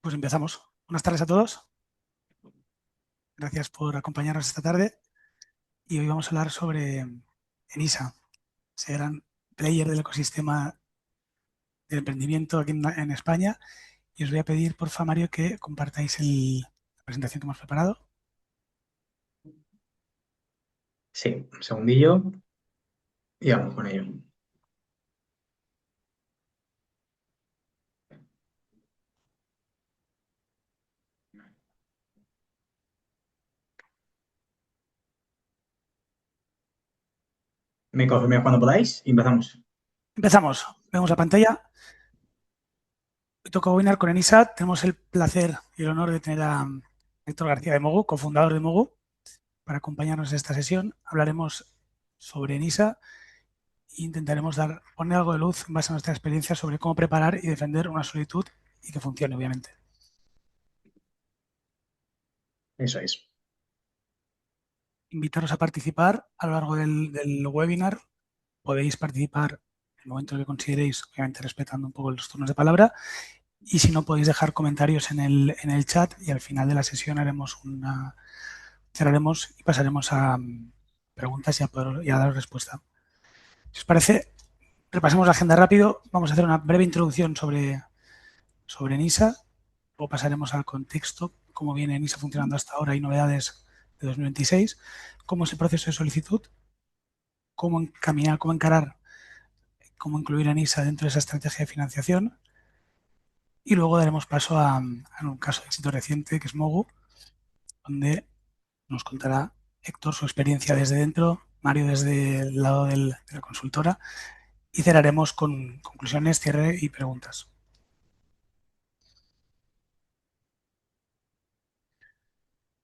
Pues empezamos. Buenas tardes a todos. Gracias por acompañarnos esta tarde. Y hoy vamos a hablar sobre Enisa, ese gran player del ecosistema del emprendimiento aquí en España. Y os voy a pedir, porfa, Mario, que compartáis la presentación que hemos preparado. Sí, un segundillo y vamos con ello. Me confirméis cuando podáis y empezamos. Empezamos. Vemos la pantalla. Hoy toca webinar con Enisa. Tenemos el placer y el honor de tener a Héctor García de Mogu, cofundador de Mogu, para acompañarnos en esta sesión. Hablaremos sobre Enisa. Intentaremos poner algo de luz en base a nuestra experiencia sobre cómo preparar y defender una solicitud y que funcione, obviamente. Eso es. Invitaros a participar a lo largo del webinar. Podéis participar en el momento que consideréis, obviamente respetando un poco los turnos de palabra. Y si no, podéis dejar comentarios en el chat y al final de la sesión cerraremos y pasaremos a preguntas y a dar respuesta. Si os parece, repasemos la agenda rápido. Vamos a hacer una breve introducción sobre NISA. Luego pasaremos al contexto, cómo viene NISA funcionando hasta ahora y novedades de 2026, cómo es el proceso de solicitud, cómo encaminar, cómo encarar, cómo incluir a NISA dentro de esa estrategia de financiación. Y luego daremos paso a un caso de éxito reciente, que es Mogu, donde nos contará Héctor su experiencia desde dentro, Mario desde el lado de la consultora, y cerraremos con conclusiones, cierre y preguntas.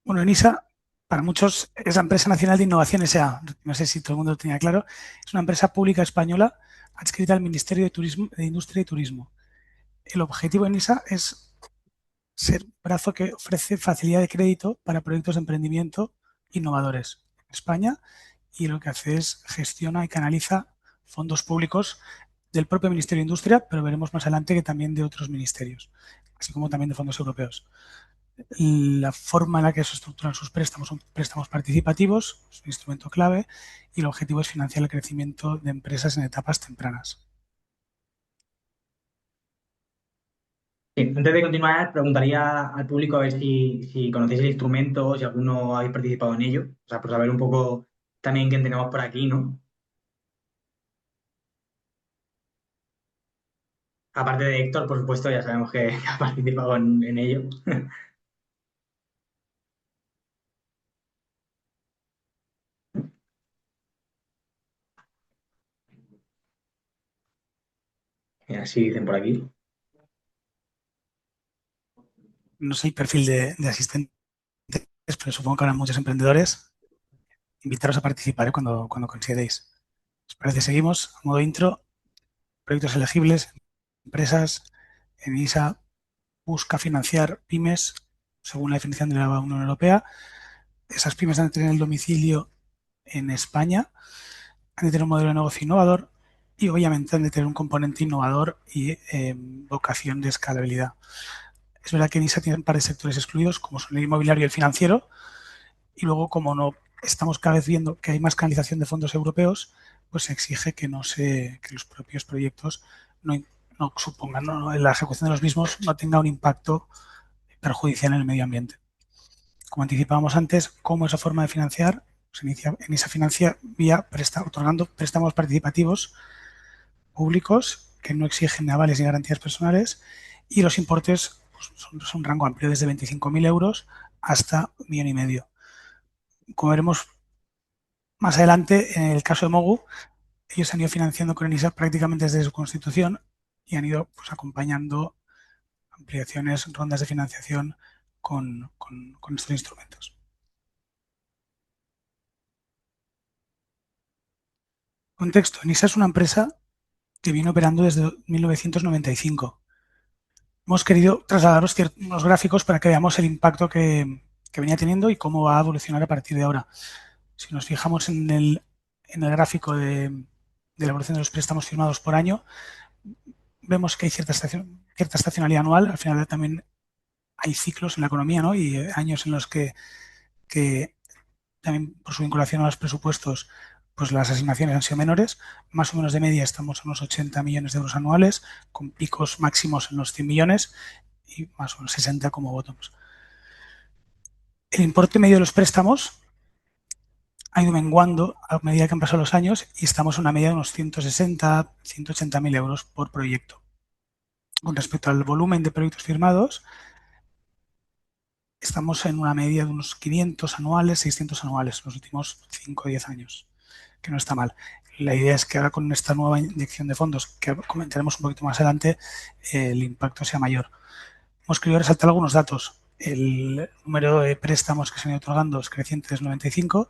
Bueno, ENISA, para muchos, es la Empresa Nacional de Innovación S.A. No sé si todo el mundo lo tenía claro. Es una empresa pública española adscrita al Ministerio de Turismo, de Industria y Turismo. El objetivo de ENISA es ser un brazo que ofrece facilidad de crédito para proyectos de emprendimiento innovadores en España, y lo que hace es gestiona y canaliza fondos públicos del propio Ministerio de Industria, pero veremos más adelante que también de otros ministerios, así como también de fondos europeos. La forma en la que se estructuran sus préstamos son préstamos participativos, es un instrumento clave, y el objetivo es financiar el crecimiento de empresas en etapas tempranas. Sí, antes de continuar, preguntaría al público a ver si conocéis el instrumento, si alguno habéis participado en ello. O sea, por saber un poco también quién tenemos por aquí, ¿no? Aparte de Héctor, por supuesto, ya sabemos que ha participado en ello. Así dicen por aquí. No sé el perfil de asistentes, pero supongo que habrá muchos emprendedores. Invitaros a participar cuando consideréis. ¿Os parece? Seguimos. A modo intro, proyectos elegibles, empresas. ENISA busca financiar pymes según la definición de la Unión Europea. Esas pymes han de tener el domicilio en España, han de tener un modelo de negocio innovador y obviamente han de tener un componente innovador y vocación de escalabilidad. Es verdad que NISA tiene un par de sectores excluidos, como son el inmobiliario y el financiero, y luego, como no estamos cada vez viendo que hay más canalización de fondos europeos, pues se exige que que los propios proyectos no, no supongan, la ejecución de los mismos no tenga un impacto perjudicial en el medio ambiente. Como anticipábamos antes, ¿cómo esa forma de financiar? Se inicia en esa financia vía otorgando préstamos participativos públicos que no exigen avales ni garantías personales, y los importes pues, son un rango amplio, desde 25.000 euros hasta 1,5 millones. Como veremos más adelante, en el caso de Mogu, ellos han ido financiando con ENISA prácticamente desde su constitución y han ido pues, acompañando ampliaciones, rondas de financiación con estos instrumentos. Contexto: ENISA es una empresa que viene operando desde 1995. Hemos querido trasladaros unos gráficos para que veamos el impacto que venía teniendo y cómo va a evolucionar a partir de ahora. Si nos fijamos en el gráfico de la evolución de los préstamos firmados por año, vemos que hay cierta estacionalidad anual. Al final también hay ciclos en la economía, ¿no? Y años en los que también por su vinculación a los presupuestos, pues las asignaciones han sido menores. Más o menos de media estamos en unos 80 millones de euros anuales, con picos máximos en los 100 millones y más o menos 60 como bottoms. El importe medio de los préstamos ha ido menguando a medida que han pasado los años y estamos en una media de unos 160, 180 mil euros por proyecto. Con respecto al volumen de proyectos firmados, estamos en una media de unos 500 anuales, 600 anuales en los últimos 5 o 10 años, que no está mal. La idea es que ahora con esta nueva inyección de fondos, que comentaremos un poquito más adelante, el impacto sea mayor. Hemos querido resaltar algunos datos. El número de préstamos que se han ido otorgando es creciente desde 95.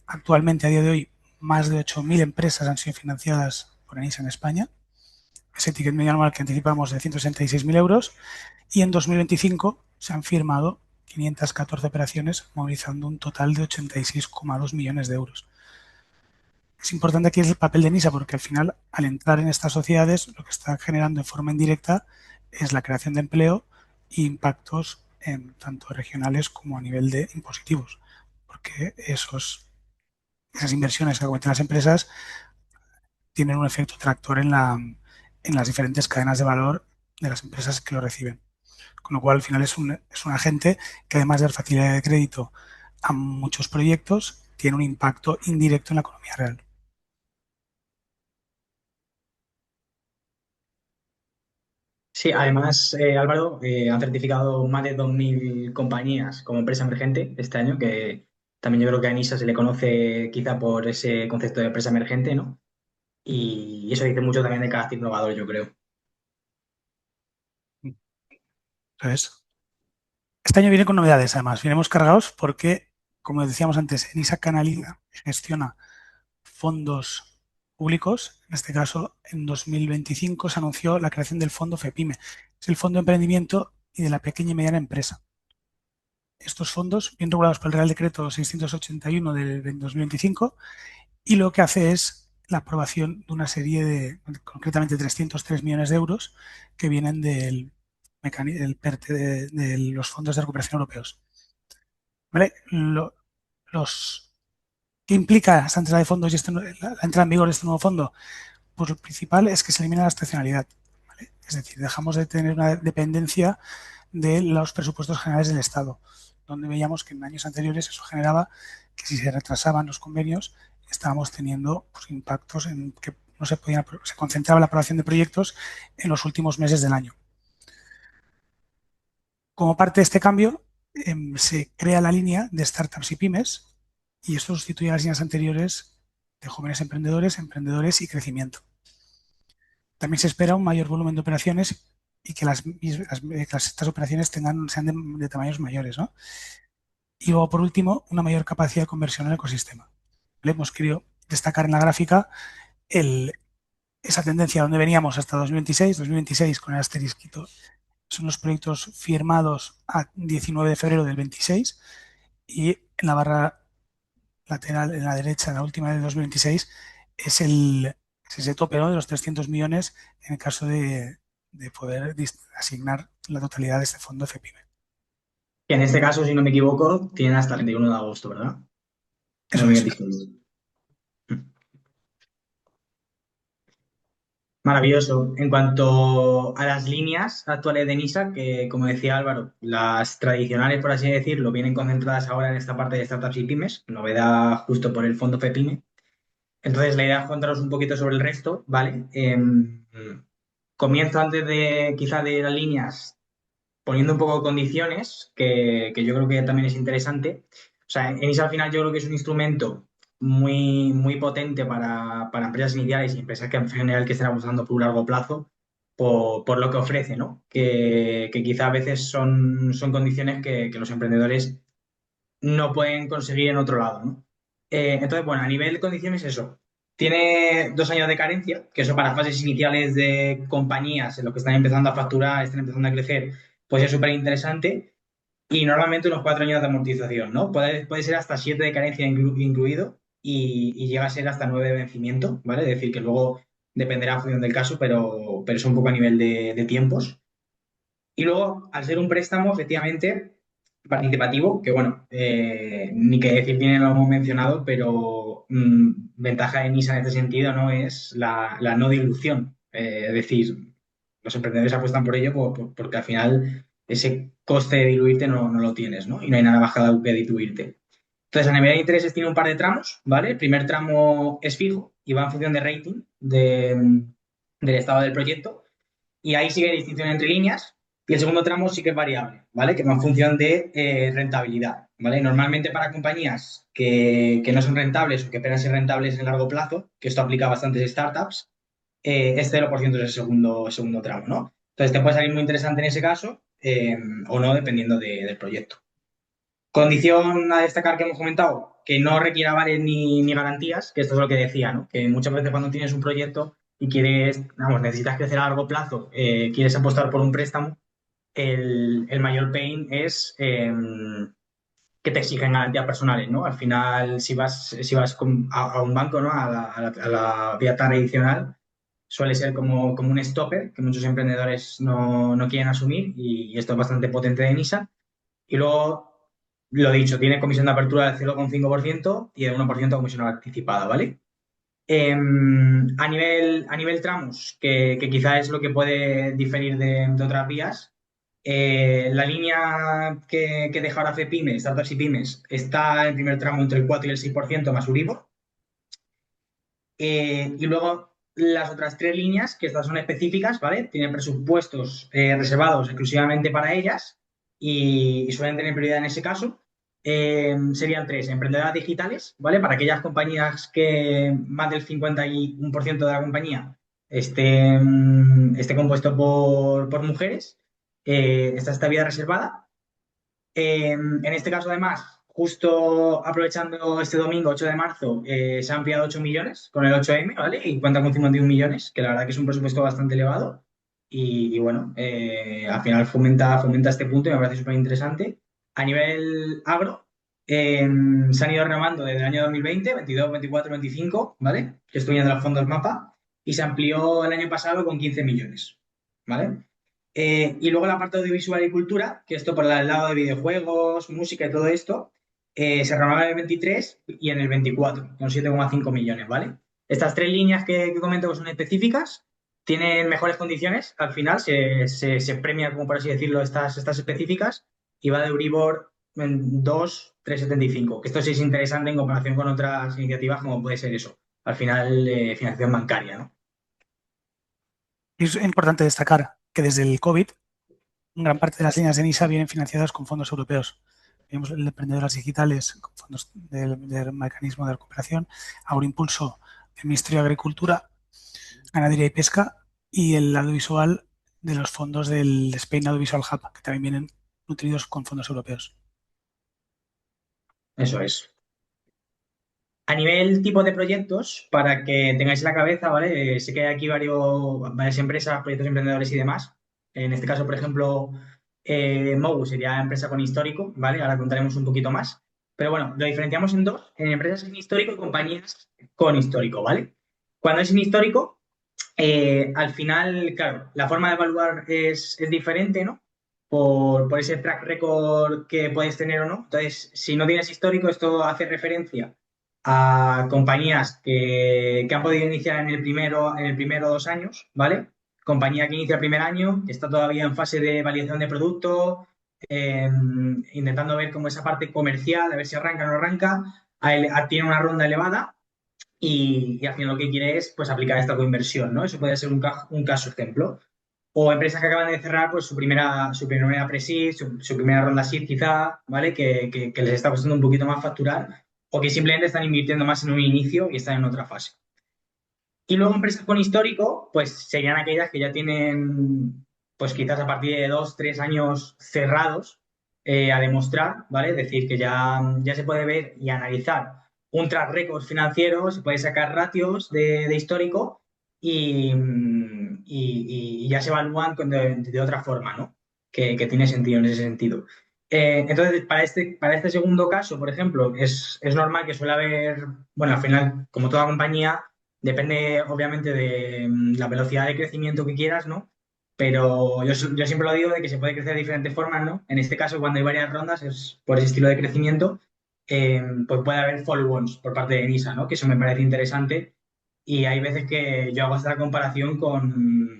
Actualmente, a día de hoy, más de 8.000 empresas han sido financiadas por ENISA en España. Ese ticket medio anual que anticipamos de 166.000 euros. Y en 2025 se han firmado 514 operaciones, movilizando un total de 86,2 millones de euros. Es importante aquí el papel de NISA porque al final, al entrar en estas sociedades, lo que está generando de forma indirecta es la creación de empleo e impactos tanto regionales como a nivel de impositivos, porque esas inversiones que cometen las empresas tienen un efecto tractor en las diferentes cadenas de valor de las empresas que lo reciben. Con lo cual, al final, es un agente que, además de dar facilidad de crédito a muchos proyectos, tiene un impacto indirecto en la economía real. Sí, además, Álvaro, han certificado más de 2.000 compañías como empresa emergente este año, que también yo creo que a Enisa se le conoce quizá por ese concepto de empresa emergente, ¿no? Y eso dice mucho también de carácter innovador, yo creo. Entonces, este año viene con novedades, además. Vienemos cargados porque, como decíamos antes, ENISA canaliza, gestiona fondos públicos. En este caso, en 2025 se anunció la creación del fondo FEPIME. Es el Fondo de Emprendimiento y de la Pequeña y Mediana Empresa. Estos fondos, bien regulados por el Real Decreto 681 del 2025, y lo que hace es la aprobación de una serie de, concretamente 303 millones de euros, que vienen del PERTE, de los fondos de recuperación europeos. ¿Vale? Los, ¿Qué implica esta entrada de fondos y la entrada en vigor de este nuevo fondo? Pues lo principal es que se elimina la estacionalidad. ¿Vale? Es decir, dejamos de tener una dependencia de los presupuestos generales del Estado, donde veíamos que en años anteriores eso generaba que si se retrasaban los convenios estábamos teniendo pues, impactos en que no se podían, se concentraba la aprobación de proyectos en los últimos meses del año. Como parte de este cambio, se crea la línea de startups y pymes y esto sustituye a las líneas anteriores de jóvenes emprendedores, emprendedores y crecimiento. También se espera un mayor volumen de operaciones y que estas operaciones sean de tamaños mayores, ¿no? Y luego, por último, una mayor capacidad de conversión en el ecosistema. Le hemos querido destacar en la gráfica el, esa tendencia donde veníamos hasta 2026. 2026 con el asterisquito son los proyectos firmados a 19 de febrero del 26 y en la barra lateral, en la derecha, la última de 2026, es ese tope, ¿no?, de los 300 millones en el caso de poder asignar la totalidad de este fondo FEPIME. Que en este caso, si no me equivoco, tienen hasta el 31 de agosto, ¿verdad? Eso es. 2026. Maravilloso. En cuanto a las líneas actuales de NISA, que como decía Álvaro, las tradicionales, por así decirlo, vienen concentradas ahora en esta parte de startups y pymes, novedad justo por el fondo FEPYME. Entonces, la idea es contaros un poquito sobre el resto, ¿vale? Comienzo antes de quizá de las líneas poniendo un poco de condiciones, que yo creo que también es interesante. O sea, ENISA al final yo creo que es un instrumento muy, muy potente para empresas iniciales y empresas que en general que estén apostando por un largo plazo por lo que ofrece, ¿no? Que quizá a veces son condiciones que los emprendedores no pueden conseguir en otro lado, ¿no? Entonces, bueno, a nivel de condiciones, eso. Tiene 2 años de carencia, que eso para fases iniciales de compañías en los que están empezando a facturar, están empezando a crecer, pues es súper interesante. Y normalmente unos 4 años de amortización, ¿no? Puede ser hasta 7 de carencia incluido y llega a ser hasta 9 de vencimiento, ¿vale? Es decir, que luego dependerá en función del caso, pero es un poco a nivel de tiempos. Y luego, al ser un préstamo, efectivamente, participativo, que bueno, ni que decir tiene, lo hemos mencionado, pero ventaja de NISA en este sentido, ¿no? Es la no dilución. Es decir, los emprendedores apuestan por ello porque al final ese coste de diluirte no lo tienes, ¿no? Y no hay nada bajada que diluirte. Entonces, a nivel de intereses tiene un par de tramos, ¿vale? El primer tramo es fijo y va en función de rating del estado del proyecto. Y ahí sigue distinción entre líneas. Y el segundo tramo sí que es variable, ¿vale? Que va en función de rentabilidad, ¿vale? Normalmente para compañías que no son rentables o que esperan ser rentables en largo plazo, que esto aplica a bastantes startups, es 0% es el segundo tramo, ¿no? Entonces te puede salir muy interesante en ese caso o no, dependiendo del proyecto. Condición a destacar que hemos comentado, que no requiera avales ni garantías, que esto es lo que decía, ¿no? Que muchas veces cuando tienes un proyecto y quieres, vamos, necesitas crecer a largo plazo, quieres apostar por un préstamo, el mayor pain es que te exigen garantías personales, ¿no? Al final, si vas a un banco, ¿no? A la vía tradicional, suele ser como un stopper que muchos emprendedores no quieren asumir y esto es bastante potente de NISA. Y luego, lo dicho, tiene comisión de apertura del 0,5% y el 1% de comisión participada, ¿vale? A nivel tramos, que quizá es lo que puede diferir de otras vías, la línea que deja ahora FEPyme, Startups y Pymes, está en el primer tramo entre el 4 y el 6% más Euribor. Y luego las otras tres líneas, que estas son específicas, ¿vale? Tienen presupuestos reservados exclusivamente para ellas y suelen tener prioridad en ese caso. Serían tres, emprendedoras digitales, ¿vale? Para aquellas compañías que más del 51% de la compañía esté compuesto por mujeres. Esta está vía reservada. En este caso, además, justo aprovechando este domingo, 8 de marzo, se ha ampliado 8 millones con el 8M, ¿vale? Y cuenta con 51 millones, que la verdad que es un presupuesto bastante elevado. Y bueno, al final fomenta este punto y me parece súper interesante. A nivel agro, se han ido renovando desde el año 2020, 22, 24, 25, ¿vale? Que estoy viendo los fondos MAPA, y se amplió el año pasado con 15 millones, ¿vale? Y luego la parte audiovisual y cultura, que esto por el lado de videojuegos, música y todo esto, se renovaba en el 23 y en el 24, con 7,5 millones, ¿vale? Estas tres líneas que comento que son específicas tienen mejores condiciones. Al final se premia, como por así decirlo, estas específicas y va de Euribor en 2, 3,75. Que esto sí es interesante en comparación con otras iniciativas como puede ser eso. Al final, financiación bancaria, ¿no? Es importante destacar que desde el COVID, gran parte de las líneas de NISA vienen financiadas con fondos europeos. Tenemos el de emprendedoras digitales con fondos del mecanismo de recuperación, Agroimpulso del Ministerio de Agricultura, Ganadería y Pesca y el audiovisual de los fondos del Spain Audiovisual Hub, que también vienen nutridos con fondos europeos. Eso es. A nivel tipo de proyectos, para que tengáis en la cabeza, ¿vale? Sé que hay aquí varias empresas, proyectos emprendedores y demás. En este caso, por ejemplo, Mogu sería empresa con histórico, ¿vale? Ahora contaremos un poquito más. Pero bueno, lo diferenciamos en dos, en empresas sin histórico y compañías con histórico, ¿vale? Cuando es sin histórico, al final, claro, la forma de evaluar es diferente, ¿no? Por ese track record que puedes tener o no. Entonces, si no tienes histórico, esto hace referencia a compañías que han podido iniciar en el primero 2 años, ¿vale? Compañía que inicia el primer año, que está todavía en fase de validación de producto, eh, intentando ver cómo esa parte comercial, a ver si arranca o no arranca, tiene una ronda elevada y al final lo que quiere es pues aplicar esta coinversión, ¿no? Eso puede ser un caso ejemplo. O empresas que acaban de cerrar pues su primera pre-seed, su primera ronda seed quizá, ¿vale? Que les está costando un poquito más facturar o que simplemente están invirtiendo más en un inicio y están en otra fase. Y luego empresas con histórico, pues serían aquellas que ya tienen, pues quizás a partir de 2, 3 años cerrados a demostrar, ¿vale? Es decir, que ya se puede ver y analizar un track record financiero, se puede sacar ratios de histórico y ya se evalúan de otra forma, ¿no? Que tiene sentido en ese sentido. Entonces, para este segundo caso, por ejemplo, es normal que suele haber, bueno, al final, como toda compañía, depende obviamente de la velocidad de crecimiento que quieras, ¿no? Pero yo siempre lo digo de que se puede crecer de diferentes formas, ¿no? En este caso, cuando hay varias rondas, es por ese estilo de crecimiento, pues puede haber follow-ons por parte de NISA, ¿no? Que eso me parece interesante. Y hay veces que yo hago esta comparación con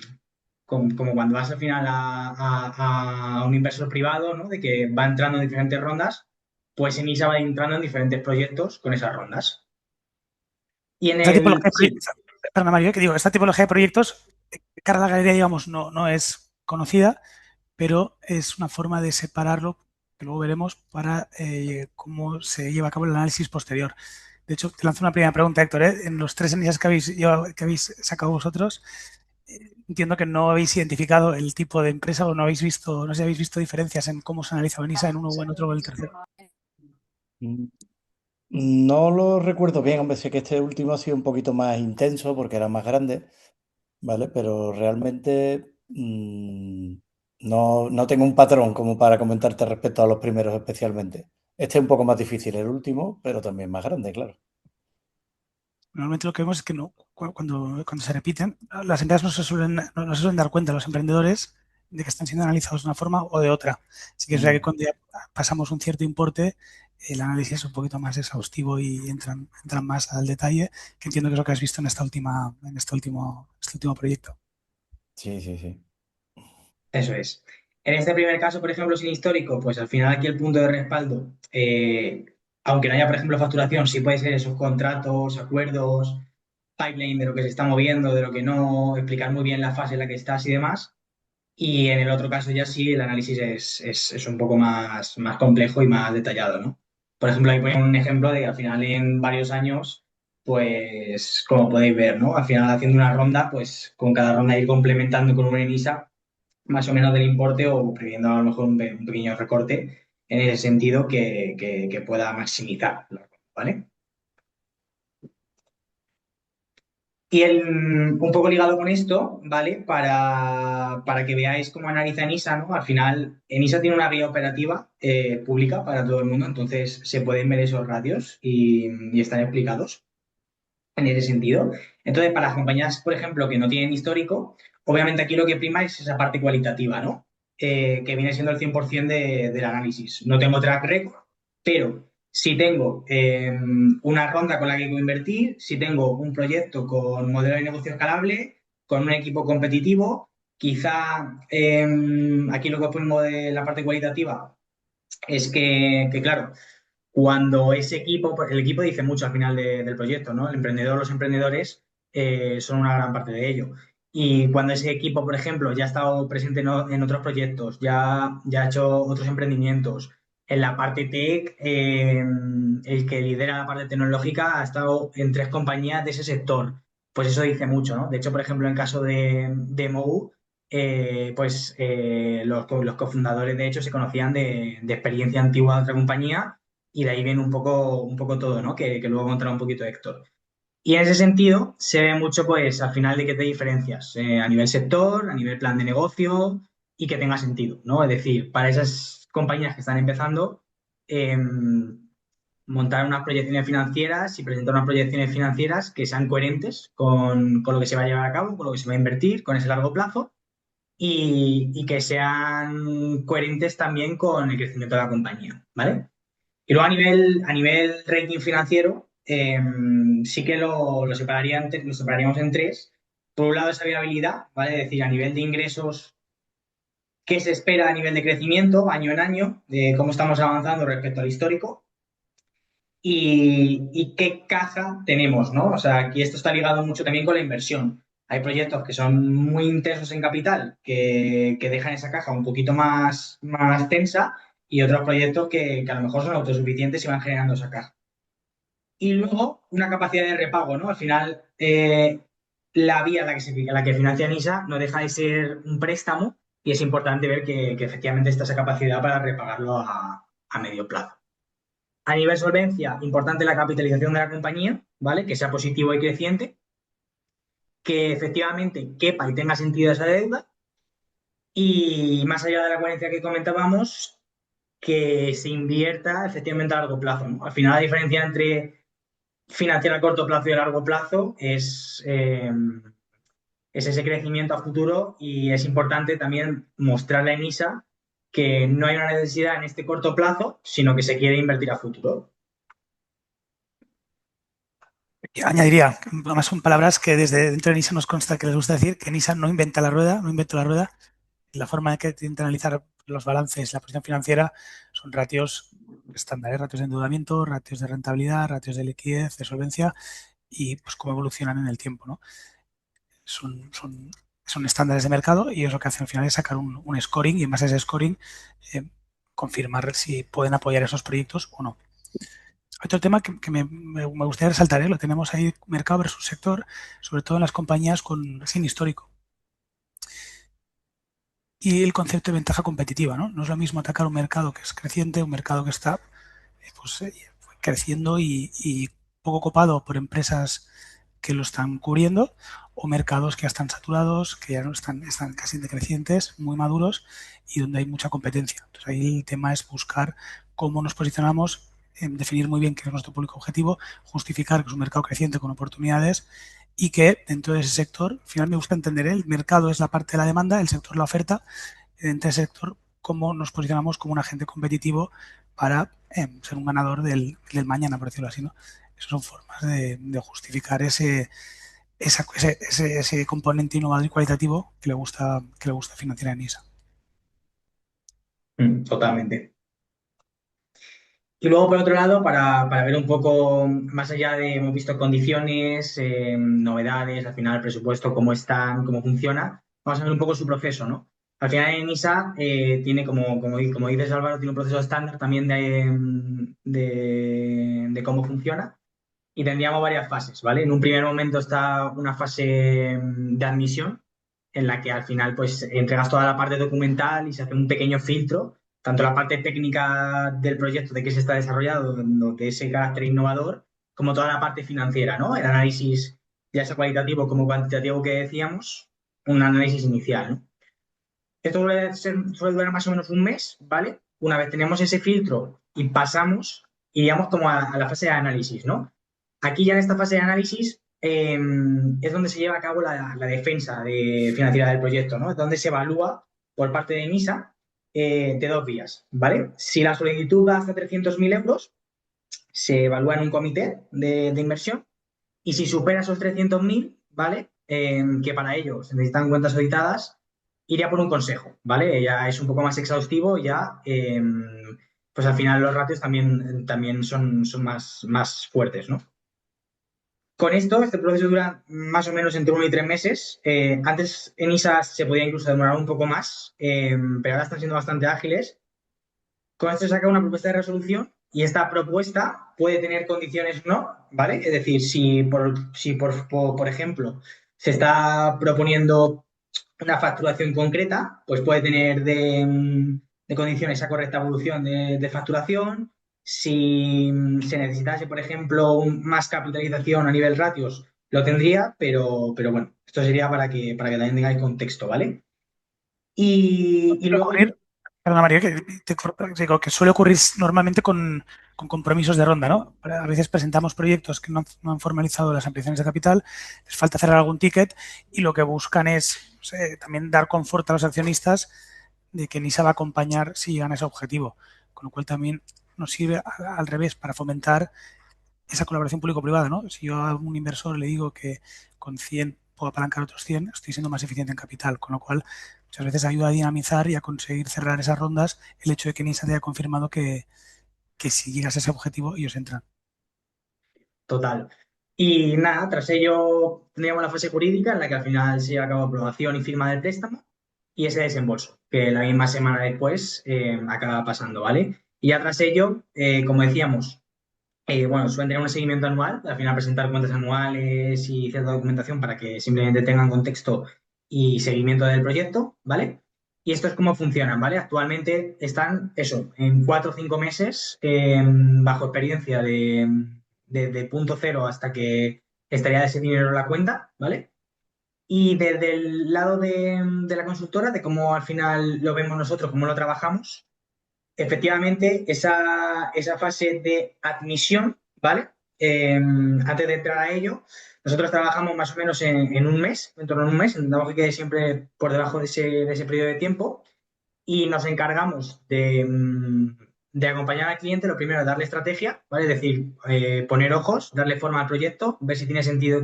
como cuando vas al final a un inversor privado, ¿no? De que va entrando en diferentes rondas, pues en NISA va entrando en diferentes proyectos con esas rondas. Y en Esta tipología el... de Sí. proyectos, perdona, Mario, que digo, esta tipología de proyectos, cara a la galería, digamos, no es conocida, pero es una forma de separarlo, que luego veremos, para cómo se lleva a cabo el análisis posterior. De hecho, te lanzo una primera pregunta, Héctor. En los tres análisis que habéis sacado vosotros, entiendo que no habéis identificado el tipo de empresa o no habéis visto, no sé si habéis visto diferencias en cómo se analiza Benisa en uno o en otro o en el tercero. Mm, No lo recuerdo bien, hombre, sé que este último ha sido un poquito más intenso porque era más grande, ¿vale? Pero realmente no tengo un patrón como para comentarte respecto a los primeros especialmente. Este es un poco más difícil, el último, pero también más grande, claro. Normalmente lo que vemos es que no, cuando se repiten, las empresas no se suelen dar cuenta, los emprendedores, de que están siendo analizados de una forma o de otra. Así que es verdad que Mm, cuando ya pasamos un cierto importe, el análisis es un poquito más exhaustivo y entran más al detalle, que entiendo que es lo que has visto en este último proyecto. sí, sí, sí. Eso es. En este primer caso, por ejemplo, sin histórico, pues al final aquí el punto de respaldo, aunque no haya, por ejemplo, facturación, sí puede ser esos contratos, acuerdos, pipeline de lo que se está moviendo, de lo que no, explicar muy bien la fase en la que estás y demás. Y en el otro caso ya sí, el análisis es un poco más complejo y más detallado, ¿no? Por ejemplo, ahí pongo un ejemplo de que al final en varios años, pues como podéis ver, ¿no? Al final haciendo una ronda, pues con cada ronda ir complementando con una ENISA más o menos del importe o previendo a lo mejor un pequeño recorte en ese sentido que pueda maximizar, ¿vale? Y un poco ligado con esto, ¿vale? Para que veáis cómo analiza ENISA, ¿no? Al final, ENISA tiene una guía operativa pública para todo el mundo, entonces se pueden ver esos ratios y están explicados en ese sentido. Entonces, para las compañías, por ejemplo, que no tienen histórico, obviamente aquí lo que prima es esa parte cualitativa, ¿no? Que viene siendo el 100% del análisis. No tengo track record, pero si tengo una ronda con la que invertir, si tengo un proyecto con modelo de negocio escalable, con un equipo competitivo, quizá aquí lo que os pongo de la parte cualitativa es que claro, cuando ese equipo, el equipo dice mucho al final del proyecto, ¿no? El emprendedor, los emprendedores son una gran parte de ello. Y cuando ese equipo, por ejemplo, ya ha estado presente en otros proyectos, ya ha hecho otros emprendimientos, en la parte tech, el que lidera la parte tecnológica ha estado en tres compañías de ese sector. Pues eso dice mucho, ¿no? De hecho, por ejemplo, en el caso de Mogu, los cofundadores, de hecho, se conocían de experiencia antigua de otra compañía y de ahí viene un poco todo, ¿no? Que luego contará un poquito Héctor. Y en ese sentido se ve mucho, pues, al final de que te diferencias a nivel sector, a nivel plan de negocio y que tenga sentido, ¿no? Es decir, para esas compañías que están empezando, eh, montar unas proyecciones financieras y presentar unas proyecciones financieras que sean coherentes con lo que se va a llevar a cabo, con lo que se va a invertir, con ese largo plazo y que sean coherentes también con el crecimiento de la compañía, ¿vale? Y luego a nivel rating financiero, sí que lo separaríamos en tres. Por un lado, esa viabilidad, ¿vale? Es decir, a nivel de ingresos, ¿qué se espera a nivel de crecimiento año en año? De cómo estamos avanzando respecto al histórico y qué caja tenemos, ¿no? O sea, aquí esto está ligado mucho también con la inversión. Hay proyectos que son muy intensos en capital, que dejan esa caja un poquito más tensa, y otros proyectos que a lo mejor son autosuficientes y van generando esa caja. Y luego una capacidad de repago, ¿no? Al final, la vía a la que financia NISA no deja de ser un préstamo y es importante ver que efectivamente está esa capacidad para repagarlo a medio plazo. A nivel solvencia, importante la capitalización de la compañía, ¿vale? Que sea positivo y creciente, que efectivamente quepa y tenga sentido esa deuda y más allá de la coherencia que comentábamos, que se invierta efectivamente a largo plazo, ¿no? Al final la diferencia entre financiar a corto plazo y a largo plazo es ese crecimiento a futuro y es importante también mostrarle a Enisa que no hay una necesidad en este corto plazo, sino que se quiere invertir a futuro. Añadiría, además son palabras que desde dentro de NISA nos consta que les gusta decir que NISA no inventa la rueda, no inventó la rueda. La forma en que intenta analizar los balances, la posición financiera, son ratios estándares, ratios de endeudamiento, ratios de rentabilidad, ratios de liquidez, de solvencia y pues cómo evolucionan en el tiempo, ¿no? Son estándares de mercado y es lo que hace al final es sacar un scoring y en base a ese scoring confirmar si pueden apoyar esos proyectos o no. Otro tema que me gustaría resaltar, lo tenemos ahí, mercado versus sector, sobre todo en las compañías sin histórico. Y el concepto de ventaja competitiva, ¿no? No es lo mismo atacar un mercado que es creciente, un mercado que está pues, creciendo y poco copado por empresas que lo están cubriendo, o mercados que ya están saturados, que ya no están casi decrecientes, muy maduros y donde hay mucha competencia. Entonces ahí el tema es buscar cómo nos posicionamos, definir muy bien qué es nuestro público objetivo, justificar que es un mercado creciente con oportunidades y que dentro de ese sector, al final me gusta entender, el mercado es la parte de la demanda, el sector la oferta, dentro del sector cómo nos posicionamos como un agente competitivo para ser un ganador del mañana, por decirlo así, ¿no? Esas son formas de justificar ese componente innovador y cualitativo que le gusta financiar a NISA. Totalmente. Y luego, por otro lado, para ver un poco más allá de, hemos visto condiciones, novedades, al final el presupuesto, cómo están, cómo funciona, vamos a ver un poco su proceso, ¿no? Al final en ISA tiene, como dices Álvaro, tiene un proceso estándar también de cómo funciona y tendríamos varias fases, ¿vale? En un primer momento está una fase de admisión en la que al final pues entregas toda la parte documental y se hace un pequeño filtro, tanto la parte técnica del proyecto de qué se está desarrollando, de ese carácter innovador, como toda la parte financiera, ¿no? El análisis ya sea cualitativo como cuantitativo que decíamos, un análisis inicial, ¿no? Esto suele durar más o menos un mes, ¿vale? Una vez tenemos ese filtro y pasamos, iríamos como a la fase de análisis, ¿no? Aquí ya en esta fase de análisis es donde se lleva a cabo la defensa financiera del proyecto, ¿no? Es donde se evalúa por parte de NISA de dos vías, ¿vale? Si la solicitud va hasta 300.000 euros, se evalúa en un comité de inversión y si supera esos 300.000, ¿vale? Que para ello se necesitan cuentas auditadas, iría por un consejo, ¿vale? Ya es un poco más exhaustivo, ya pues al final los ratios también son más fuertes, ¿no? Con esto, este proceso dura más o menos entre 1 y 3 meses. Antes en ISA se podía incluso demorar un poco más, pero ahora están siendo bastante ágiles. Con esto se saca una propuesta de resolución y esta propuesta puede tener condiciones o no, ¿vale? Es decir, si por ejemplo, se está proponiendo una facturación concreta, pues puede tener de condiciones esa correcta evolución de facturación. Si se necesitase, por ejemplo, más capitalización a nivel ratios, lo tendría, pero bueno, esto sería para que también tengáis contexto, ¿vale? Y Suele luego, ocurrir, perdona María, digo, que suele ocurrir normalmente con compromisos de ronda, ¿no? A veces presentamos proyectos que no han formalizado las ampliaciones de capital, les falta cerrar algún ticket y lo que buscan es, no sé, también dar confort a los accionistas de que NISA va a acompañar si llegan a ese objetivo, con lo cual también nos sirve al revés para fomentar esa colaboración público-privada, ¿no? Si yo a un inversor le digo que con 100 puedo apalancar otros 100, estoy siendo más eficiente en capital, con lo cual muchas veces ayuda a dinamizar y a conseguir cerrar esas rondas el hecho de que NISA haya confirmado que si llegas a ese objetivo ellos entran. total. Y nada, tras ello tendríamos la fase jurídica en la que al final se lleva a cabo aprobación y firma del préstamo y ese desembolso, que la misma semana después acaba pasando, ¿vale? Y ya tras ello, como decíamos, bueno, suelen tener un seguimiento anual, al final presentar cuentas anuales y cierta documentación para que simplemente tengan contexto y seguimiento del proyecto, ¿vale? Y esto es cómo funcionan, ¿vale? Actualmente están, eso, en 4 o 5 meses, bajo experiencia de punto cero hasta que estaría ese dinero en la cuenta, ¿vale? Y desde el lado de la consultora, de cómo al final lo vemos nosotros, cómo lo trabajamos, efectivamente, esa fase de admisión, ¿vale? Antes de entrar a ello, Nosotros trabajamos más o menos en un mes, en torno a un mes, intentamos que quede siempre por debajo de ese periodo de tiempo y nos encargamos de acompañar al cliente, lo primero, darle estrategia, ¿vale? Es decir, poner ojos, darle forma al proyecto, ver si tiene sentido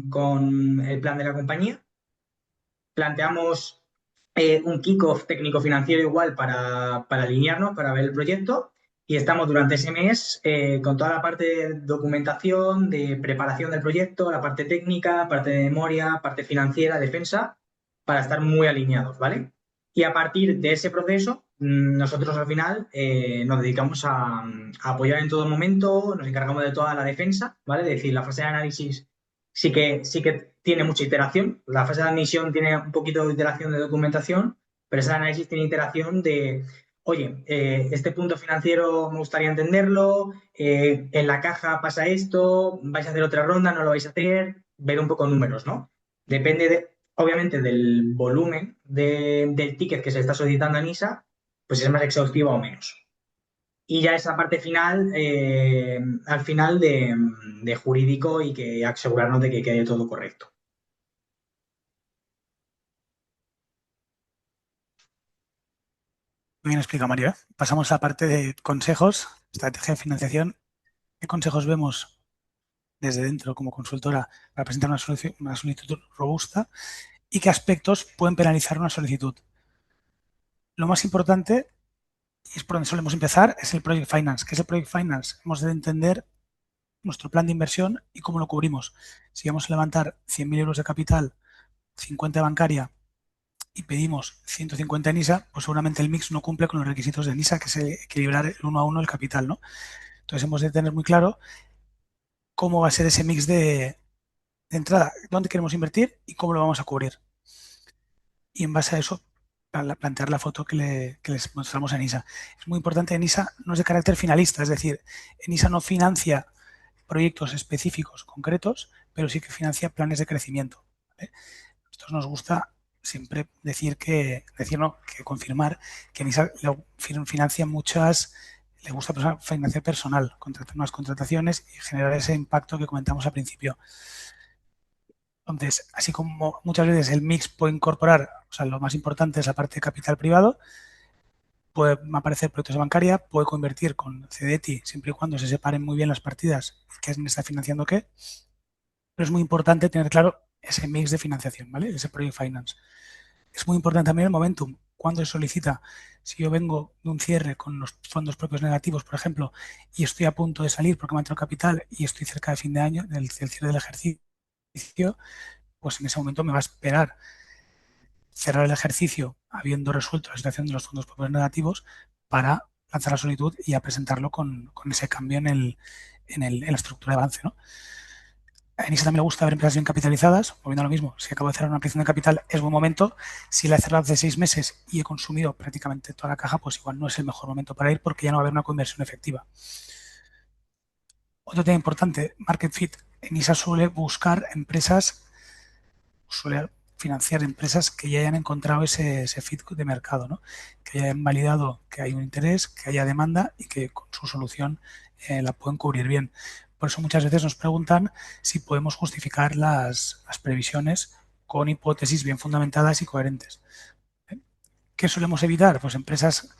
con el plan de la compañía. Planteamos un kickoff técnico-financiero igual para alinearnos, para ver el proyecto. Y estamos durante ese mes con toda la parte de documentación, de preparación del proyecto, la parte técnica, parte de memoria, parte financiera, defensa, para estar muy alineados, ¿vale? Y a partir de ese proceso, nosotros al final nos dedicamos a apoyar en todo momento, nos encargamos de toda la defensa, ¿vale? Es decir, la fase de análisis sí que tiene mucha iteración. La fase de admisión tiene un poquito de iteración de documentación, pero ese análisis tiene iteración de, oye, este punto financiero me gustaría entenderlo, en la caja pasa esto, vais a hacer otra ronda, no lo vais a hacer, ver un poco números, ¿no? Depende obviamente del volumen del ticket que se está solicitando a NISA, pues es más exhaustiva o menos. Y ya esa parte final, al final de jurídico y que asegurarnos de que quede todo correcto. Muy bien explicado, Mario, ¿eh? Pasamos a la parte de consejos, estrategia de financiación. ¿Qué consejos vemos desde dentro como consultora para presentar una solicitud robusta y qué aspectos pueden penalizar una solicitud? Lo más importante, y es por donde solemos empezar, es el Project Finance. ¿Qué es el Project Finance? Hemos de entender nuestro plan de inversión y cómo lo cubrimos. Si vamos a levantar 100.000 euros de capital, 50 de bancaria y pedimos 150 en ISA, pues seguramente el mix no cumple con los requisitos de NISA, que es equilibrar el 1 a 1 el capital, ¿no? Entonces hemos de tener muy claro cómo va a ser ese mix de entrada, dónde queremos invertir y cómo lo vamos a cubrir. Y en base a eso, plantear la foto que les mostramos en ISA. Es muy importante, en ISA no es de carácter finalista, es decir, en ISA no financia proyectos específicos, concretos, pero sí que financia planes de crecimiento, ¿vale? Nosotros nos gusta siempre que confirmar que NISA financia muchas, le gusta financiar personal, contratar unas contrataciones y generar ese impacto que comentamos al principio. Entonces, así como muchas veces el mix puede incorporar, o sea, lo más importante es la parte de capital privado, puede aparecer proyectos de bancaria, puede convertir con CDETI siempre y cuando se separen muy bien las partidas, quién está financiando qué, pero es muy importante tener claro ese mix de financiación, ¿vale? Ese Project Finance. Es muy importante también el momentum, cuando se solicita. Si yo vengo de un cierre con los fondos propios negativos, por ejemplo, y estoy a punto de salir porque me ha entrado capital y estoy cerca de fin de año, del cierre del ejercicio, pues en ese momento me va a esperar cerrar el ejercicio habiendo resuelto la situación de los fondos propios negativos para lanzar la solicitud y a presentarlo con ese cambio en la estructura de avance, ¿no? A Enisa también le gusta ver empresas bien capitalizadas, volviendo a lo mismo, si acabo de cerrar una ampliación de capital es buen momento, si la he cerrado hace 6 meses y he consumido prácticamente toda la caja, pues igual no es el mejor momento para ir porque ya no va a haber una conversión efectiva. Otro tema importante, market fit. Enisa suele buscar empresas, suele financiar empresas que ya hayan encontrado ese fit de mercado, ¿no? Que hayan validado que hay un interés, que haya demanda y que con su solución la pueden cubrir bien. Por eso muchas veces nos preguntan si podemos justificar las previsiones con hipótesis bien fundamentadas y coherentes. ¿Qué solemos evitar? Pues empresas,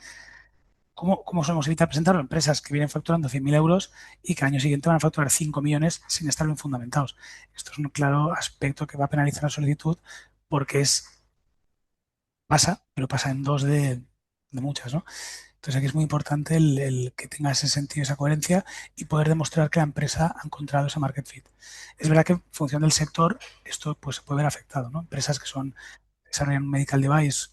¿cómo solemos evitar presentarlo? Empresas que vienen facturando 100.000 euros y que al año siguiente van a facturar 5 millones sin estar bien fundamentados. Esto es un claro aspecto que va a penalizar la solicitud porque pasa, pero pasa en dos de muchas, ¿no? Entonces aquí es muy importante el que tenga ese sentido, esa coherencia y poder demostrar que la empresa ha encontrado ese market fit. Es verdad que en función del sector esto pues, se puede ver afectado, ¿no? Empresas que desarrollan un medical device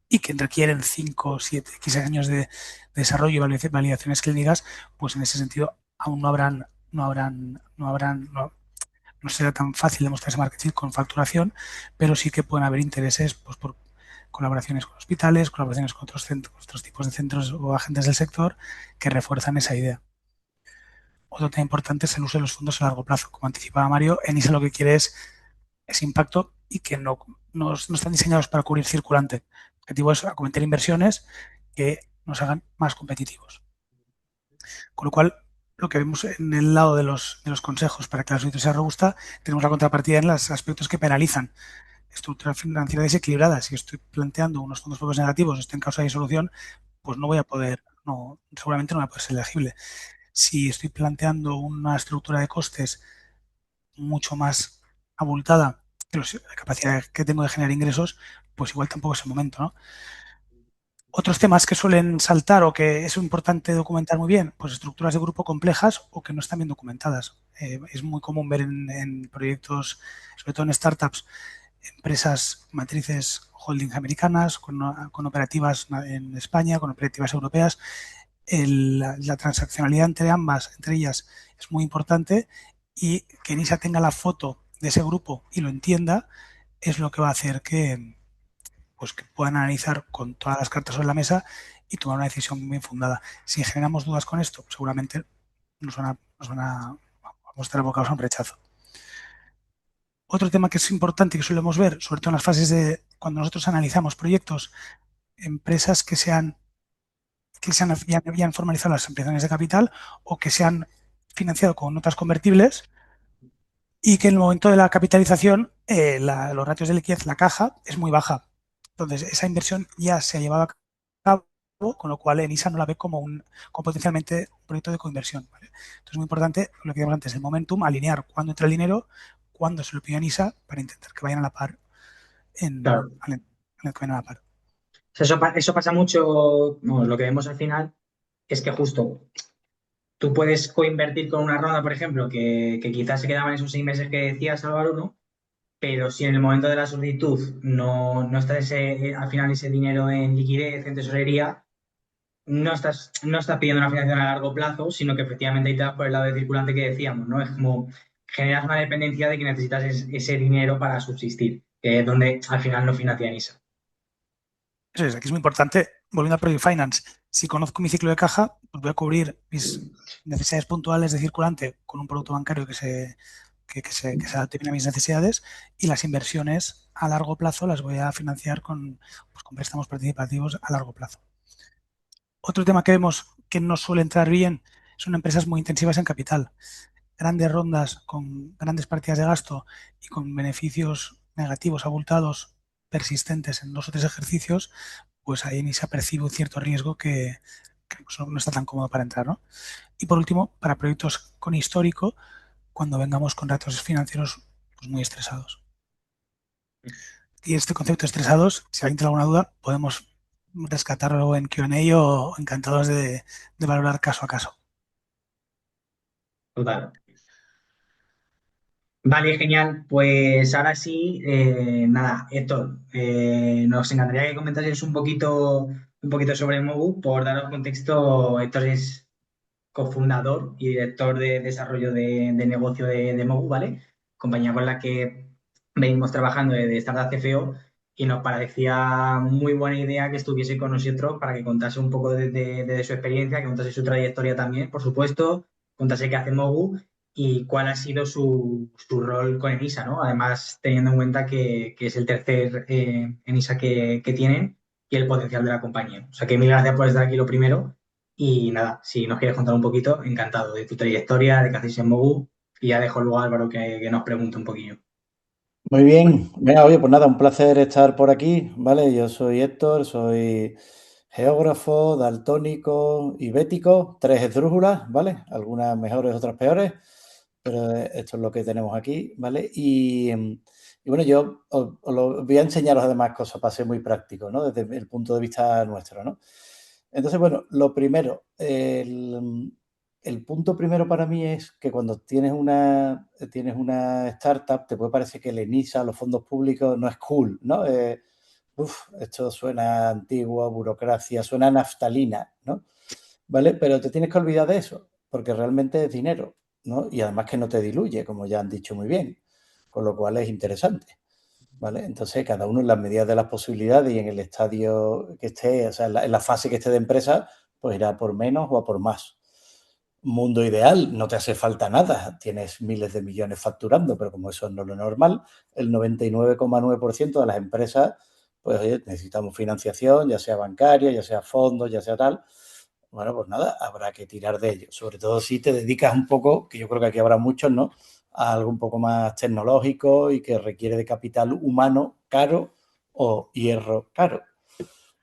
y que requieren 5, 7, 15 años de desarrollo y validaciones clínicas, pues en ese sentido aún no será tan fácil demostrar ese market fit con facturación, pero sí que pueden haber intereses pues, por colaboraciones con hospitales, colaboraciones con otros tipos de centros o agentes del sector que refuerzan esa idea. Otro tema importante es el uso de los fondos a largo plazo. Como anticipaba Mario, ENISA lo que quiere es ese impacto y que no están diseñados para cubrir circulante. El objetivo es acometer inversiones que nos hagan más competitivos. Con lo cual, lo que vemos en el lado de los consejos para que la solicitud sea robusta, tenemos la contrapartida en los aspectos que penalizan. Estructura financiera desequilibrada. Si estoy planteando unos fondos propios negativos, estoy en causa de disolución, pues no voy a poder, no, seguramente no voy a poder ser elegible. Si estoy planteando una estructura de costes mucho más abultada que la capacidad que tengo de generar ingresos, pues igual tampoco es el momento, ¿no? Otros temas que suelen saltar o que es importante documentar muy bien, pues estructuras de grupo complejas o que no están bien documentadas. Es muy común ver en proyectos, sobre todo en startups, empresas matrices holding americanas con operativas en España, con operativas europeas. La transaccionalidad entre ambas, entre ellas, es muy importante y que NISA tenga la foto de ese grupo y lo entienda es lo que va a hacer pues, que puedan analizar con todas las cartas sobre la mesa y tomar una decisión bien fundada. Si generamos dudas con esto, seguramente vamos a estar abocados a un rechazo. Otro tema que es importante y que solemos ver, sobre todo en las fases de cuando nosotros analizamos proyectos, empresas ya han formalizado las ampliaciones de capital o que se han financiado con notas convertibles y que en el momento de la capitalización los ratios de liquidez, la caja, es muy baja. Entonces, esa inversión ya se ha llevado a cabo, con lo cual ENISA no la ve como potencialmente un proyecto de coinversión. ¿Vale? Entonces, es muy importante, lo que decíamos antes, el momentum, alinear cuándo entra el dinero, cuándo se lo pide a ENISA para intentar que vayan a la par Claro. que vayan a la par. O sea, eso pasa mucho, bueno, lo que vemos al final es que justo tú puedes coinvertir con una ronda, por ejemplo, que quizás se quedaban esos 6 meses que decías, Álvaro, ¿no? Pero si en el momento de la solicitud no está al final ese dinero en liquidez, en tesorería, no estás pidiendo una financiación a largo plazo, sino que efectivamente ahí te vas por el lado de circulante que decíamos, ¿no? Es como generas una dependencia de que necesitas ese dinero para subsistir, que es donde al final no financia NISA. Eso es, aquí es muy importante, volviendo a Project Finance, si conozco mi ciclo de caja, pues voy a cubrir mis necesidades puntuales de circulante con un producto bancario que se adapte bien a mis necesidades y las inversiones a largo plazo las voy a financiar con préstamos participativos a largo plazo. Otro tema que vemos que no suele entrar bien son empresas muy intensivas en capital. Grandes rondas con grandes partidas de gasto y con beneficios negativos abultados persistentes en 2 o 3 ejercicios, pues ahí ni se percibe un cierto riesgo que pues no está tan cómodo para entrar, ¿no? Y por último, para proyectos con histórico, cuando vengamos con datos financieros pues muy estresados. Y este concepto de estresados, si alguien tiene alguna duda, podemos rescatarlo en Q&A o encantados de valorar caso a caso. Total. Vale, genial. Pues ahora sí, nada, Héctor, nos encantaría que comentases un poquito sobre Mogu. Por daros contexto, Héctor es cofundador y director de desarrollo de negocio de Mogu, ¿vale? Compañía con la que venimos trabajando de Startup CFO y nos parecía muy buena idea que estuviese con nosotros para que contase un poco de su experiencia, que contase su trayectoria también, por supuesto, contase qué hace Mogu y cuál ha sido su rol con Enisa, ¿no? Además, teniendo en cuenta que es el tercer Enisa que tienen y el potencial de la compañía. O sea que mil gracias por estar aquí lo primero. Y nada, si nos quieres contar un poquito, encantado de tu trayectoria, de qué hacéis en Mogu. Y ya dejo luego a Álvaro que nos pregunte un poquillo. Muy bien. Venga, oye, pues nada, un placer estar por aquí, ¿vale? Yo soy Héctor, soy geógrafo, daltónico y bético, tres esdrújulas, ¿vale? Algunas mejores, otras peores, pero esto es lo que tenemos aquí, ¿vale? Y bueno, yo voy a enseñaros además cosas para ser muy práctico, ¿no? Desde el punto de vista nuestro, ¿no? Entonces, bueno, lo primero, el punto primero para mí es que cuando tienes una startup, te puede parecer que el ENISA, los fondos públicos, no es cool, ¿no? Esto suena antiguo, burocracia, suena a naftalina, ¿no? ¿Vale? Pero te tienes que olvidar de eso, porque realmente es dinero, ¿no? Y además que no te diluye, como ya han dicho muy bien, con lo cual es interesante, ¿vale? Entonces, cada uno en las medidas de las posibilidades y en el estadio que esté, o sea, en la fase que esté de empresa, pues irá a por menos o a por más. Mundo ideal, no te hace falta nada, tienes miles de millones facturando, pero como eso no es lo normal, el 99,9% de las empresas, pues oye, necesitamos financiación, ya sea bancaria, ya sea fondos, ya sea tal, bueno, pues nada, habrá que tirar de ello. Sobre todo si te dedicas un poco, que yo creo que aquí habrá muchos, ¿no? A algo un poco más tecnológico y que requiere de capital humano caro o hierro caro,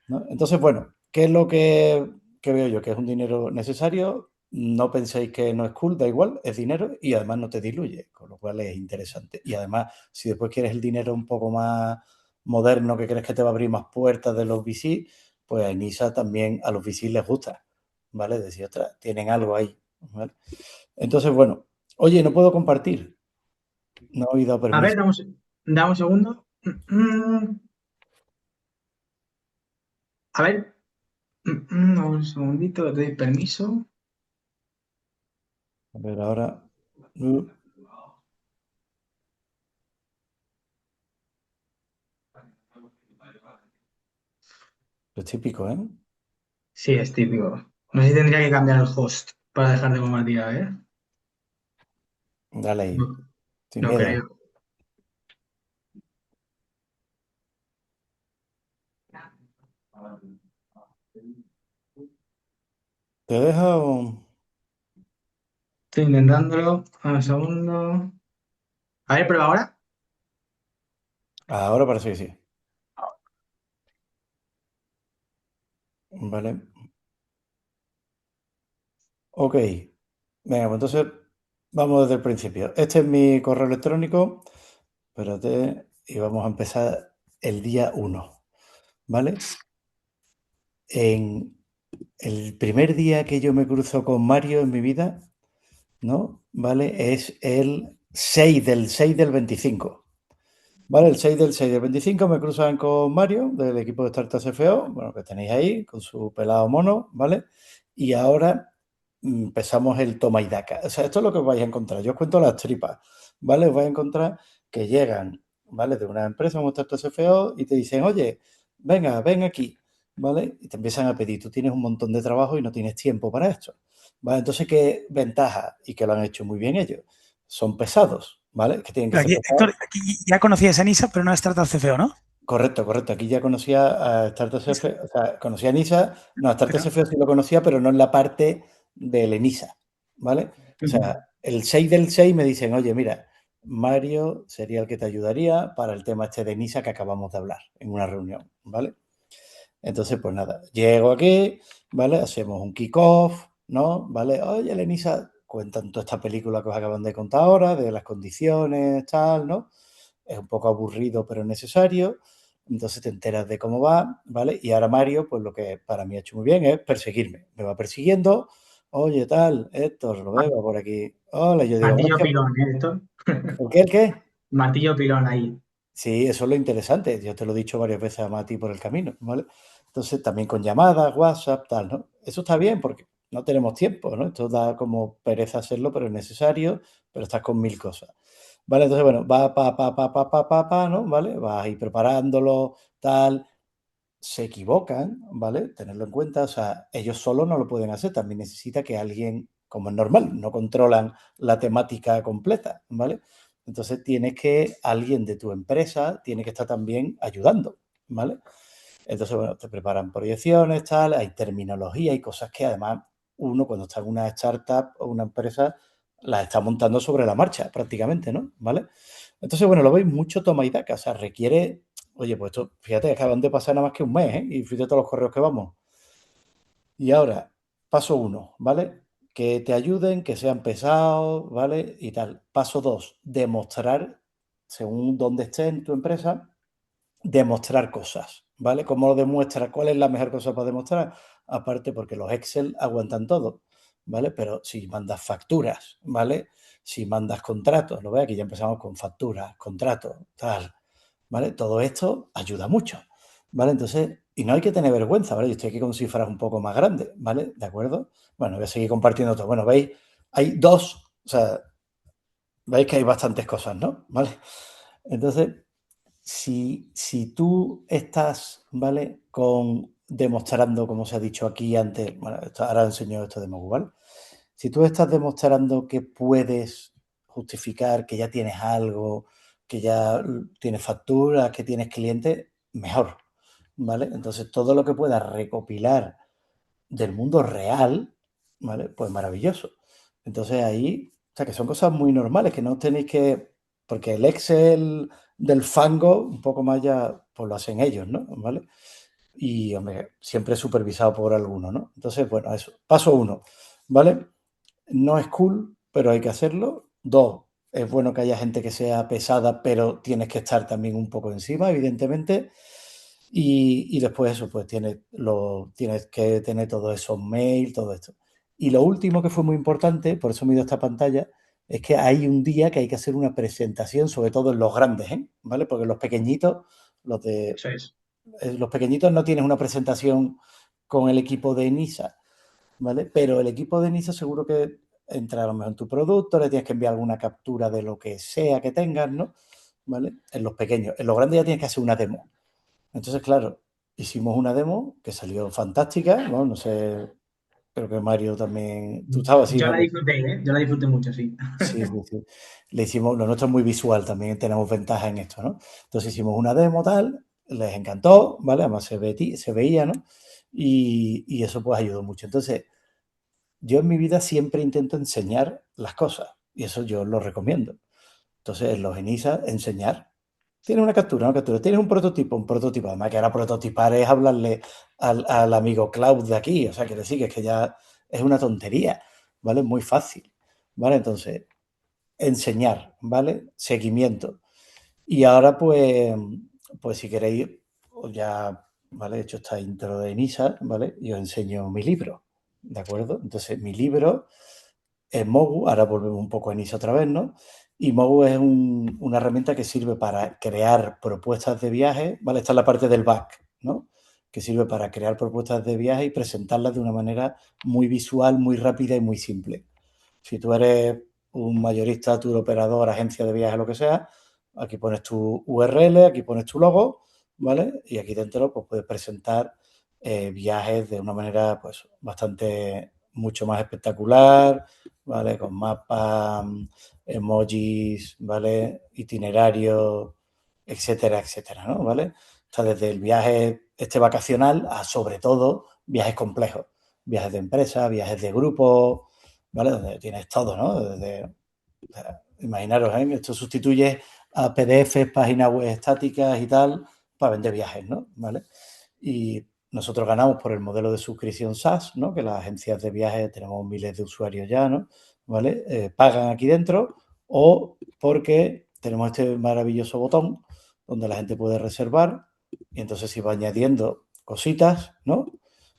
¿no? Entonces, bueno, ¿qué es lo que veo yo? Que es un dinero necesario. No penséis que no es cool, da igual, es dinero y además no te diluye, con lo cual es interesante. Y además, si después quieres el dinero un poco más moderno, que crees que te va a abrir más puertas de los VC, pues a Inisa también a los VC les gusta, ¿vale? Decir, ostras, tienen algo ahí, ¿vale? Entonces, bueno, oye, no puedo compartir, no he dado A ver, permiso. dame un segundo. A ver, un segundito, te doy permiso. A ver, ahora, es típico, ¿eh? Sí, es típico. No sé si tendría que cambiar el host para dejar de compartir, a ver. Dale ahí, No, sin no miedo. creo. ¿Te deja o...? Estoy intentándolo. A ver, un segundo. A ver, prueba ahora. Ahora parece que sí. Vale. Ok. Venga, pues entonces vamos desde el principio. Este es mi correo electrónico. Espérate. Y vamos a empezar el día 1. ¿Vale? En el primer día que yo me cruzo con Mario en mi vida, ¿no? ¿Vale? Es el 6 del 25. ¿Vale? El 6 del 6 del 25 me cruzan con Mario del equipo de Startups FO, bueno, que tenéis ahí con su pelado mono, ¿vale? Y ahora empezamos el toma y daca. O sea, esto es lo que os vais a encontrar. Yo os cuento las tripas, ¿vale? Os vais a encontrar que llegan, ¿vale? De una empresa como Startups FO y te dicen, oye, venga, ven aquí, ¿vale? Y te empiezan a pedir, tú tienes un montón de trabajo y no tienes tiempo para esto, ¿vale? Entonces, ¿qué ventaja? Y que lo han hecho muy bien ellos. Son pesados, ¿vale? Que tienen que Pero ser aquí, pesados. Héctor, aquí ya conocías a Nisa, pero no a Startup CFO, ¿no? Correcto, correcto. Aquí ya conocía a Startups Es- F, o sea, conocía a NISA, no, a Startups Pero, F sí lo conocía, pero no en la parte del ENISA, ¿vale? O sea, el 6 del 6 me dicen, oye, mira, Mario sería el que te ayudaría para el tema este de NISA que acabamos de hablar en una reunión, ¿vale? Entonces, pues nada, llego aquí, ¿vale? Hacemos un kick-off, ¿no? ¿Vale? Oye, Lenisa, cuentan toda esta película que os acaban de contar ahora, de las condiciones, tal, ¿no? Es un poco aburrido, pero necesario. Entonces te enteras de cómo va, ¿vale? Y ahora Mario, pues lo que para mí ha hecho muy bien es perseguirme. Me va persiguiendo. Oye, tal, Héctor, lo veo por aquí. Hola, yo digo, Martillo gracias. pilón, ¿eh, Héctor? ¿El qué? ¿El qué? Martillo pilón ahí. Sí, eso es lo interesante. Yo te lo he dicho varias veces a Mati por el camino, ¿vale? Entonces, también con llamadas, WhatsApp, tal, ¿no? Eso está bien porque no tenemos tiempo, ¿no? Esto da como pereza hacerlo, pero es necesario, pero estás con mil cosas. ¿Vale? Entonces, bueno, va ¿no? ¿Vale? Vas ahí preparándolo, tal. Se equivocan, ¿vale? Tenerlo en cuenta, o sea, ellos solos no lo pueden hacer, también necesita que alguien, como es normal, no controlan la temática completa, ¿vale? Entonces tienes que, alguien de tu empresa tiene que estar también ayudando, ¿vale? Entonces, bueno, te preparan proyecciones, tal, hay terminología, hay cosas que además uno cuando está en una startup o una empresa las está montando sobre la marcha prácticamente, ¿no? ¿Vale? Entonces, bueno, lo veis mucho toma y daca, o sea, requiere, oye, pues esto, fíjate, acaban de pasar nada más que un mes, ¿eh? Y fíjate todos los correos que vamos. Y ahora, paso uno, ¿vale? Que te ayuden, que sean pesados, ¿vale? Y tal. Paso dos, demostrar, según dónde estés en tu empresa, demostrar cosas, ¿vale? ¿Cómo lo demuestras? ¿Cuál es la mejor cosa para demostrar? Aparte, porque los Excel aguantan todo, ¿vale? Pero si mandas facturas, ¿vale? Si mandas contratos, lo ve aquí ya empezamos con facturas, contratos, tal, ¿vale? Todo esto ayuda mucho, ¿vale? Entonces, y no hay que tener vergüenza, ¿vale? Yo estoy aquí con cifras un poco más grandes, ¿vale? ¿De acuerdo? Bueno, voy a seguir compartiendo todo. Bueno, veis, hay dos, o sea, veis que hay bastantes cosas, ¿no? ¿Vale? Entonces, si tú estás, ¿vale? Con demostrando, como se ha dicho aquí antes, bueno, ahora enseño esto de Mogu, ¿vale? Si tú estás demostrando que puedes justificar que ya tienes algo, que ya tienes facturas, que tienes clientes, mejor, ¿vale? Entonces, todo lo que puedas recopilar del mundo real, ¿vale? Pues maravilloso. Entonces ahí, o sea, que son cosas muy normales, que no tenéis que, porque el Excel del fango, un poco más ya, pues lo hacen ellos, ¿no? ¿Vale? Y, hombre, siempre supervisado por alguno, ¿no? Entonces, bueno, eso. Paso 1, ¿vale? No es cool, pero hay que hacerlo. 2, es bueno que haya gente que sea pesada, pero tienes que estar también un poco encima, evidentemente. Y después eso, pues tienes que tener todos esos mails, todo esto. Y lo último que fue muy importante, por eso me he ido a esta pantalla, es que hay un día que hay que hacer una presentación, sobre todo en los grandes, ¿eh? ¿Vale? Porque los pequeñitos, los de Eso es. los pequeñitos no tienes una presentación con el equipo de NISA, ¿vale? Pero el equipo de NISA seguro que entra a lo mejor en tu producto, le tienes que enviar alguna captura de lo que sea que tengas, ¿no? ¿Vale? En los pequeños. En los grandes ya tienes que hacer una demo. Entonces, claro, hicimos una demo que salió fantástica, ¿no? No sé, creo que Mario también, tú estabas así, Yo ¿no? la disfruté, ¿eh? Yo la disfruté mucho, sí. Sí, sí, sí. Le hicimos, lo nuestro es muy visual, también tenemos ventaja en esto, ¿no? Entonces hicimos una demo tal, les encantó, ¿vale? Además se veía, ¿no? Y eso pues ayudó mucho. Entonces, yo en mi vida siempre intento enseñar las cosas y eso yo lo recomiendo. Entonces, en los ENISA, enseñar. Tienes una captura. Tienes un prototipo. Además, que ahora prototipar es hablarle al amigo Cloud de aquí. O sea, quiere decir que es que ya es una tontería, ¿vale? Muy fácil, ¿vale? Entonces, enseñar, ¿vale? Seguimiento. Y ahora, pues si queréis, os ya, ¿vale? He hecho esta intro de NISA, ¿vale? Y os enseño mi libro, ¿de acuerdo? Entonces, mi libro es Mogu, ahora volvemos un poco a NISA otra vez, ¿no? Y Mogu es una herramienta que sirve para crear propuestas de viaje, ¿vale? Esta es la parte del back, ¿no? Que sirve para crear propuestas de viaje y presentarlas de una manera muy visual, muy rápida y muy simple. Si tú eres un mayorista, tour operador, agencia de viajes, lo que sea, aquí pones tu URL, aquí pones tu logo, ¿vale? Y aquí dentro pues, puedes presentar viajes de una manera pues bastante, mucho más espectacular, ¿vale? Con mapas, emojis, ¿vale? Itinerarios, etcétera, etcétera, ¿no? ¿Vale? Está desde el viaje este vacacional a, sobre todo, viajes complejos. Viajes de empresa, viajes de grupo, ¿vale? Donde tienes todo, ¿no? Imaginaros, ¿eh? Esto sustituye a PDFs, páginas web estáticas y tal, para vender viajes, ¿no? ¿Vale? Y nosotros ganamos por el modelo de suscripción SaaS, ¿no? Que las agencias de viajes tenemos miles de usuarios ya, ¿no? ¿Vale? Pagan aquí dentro o porque tenemos este maravilloso botón donde la gente puede reservar y entonces si va añadiendo cositas, ¿no?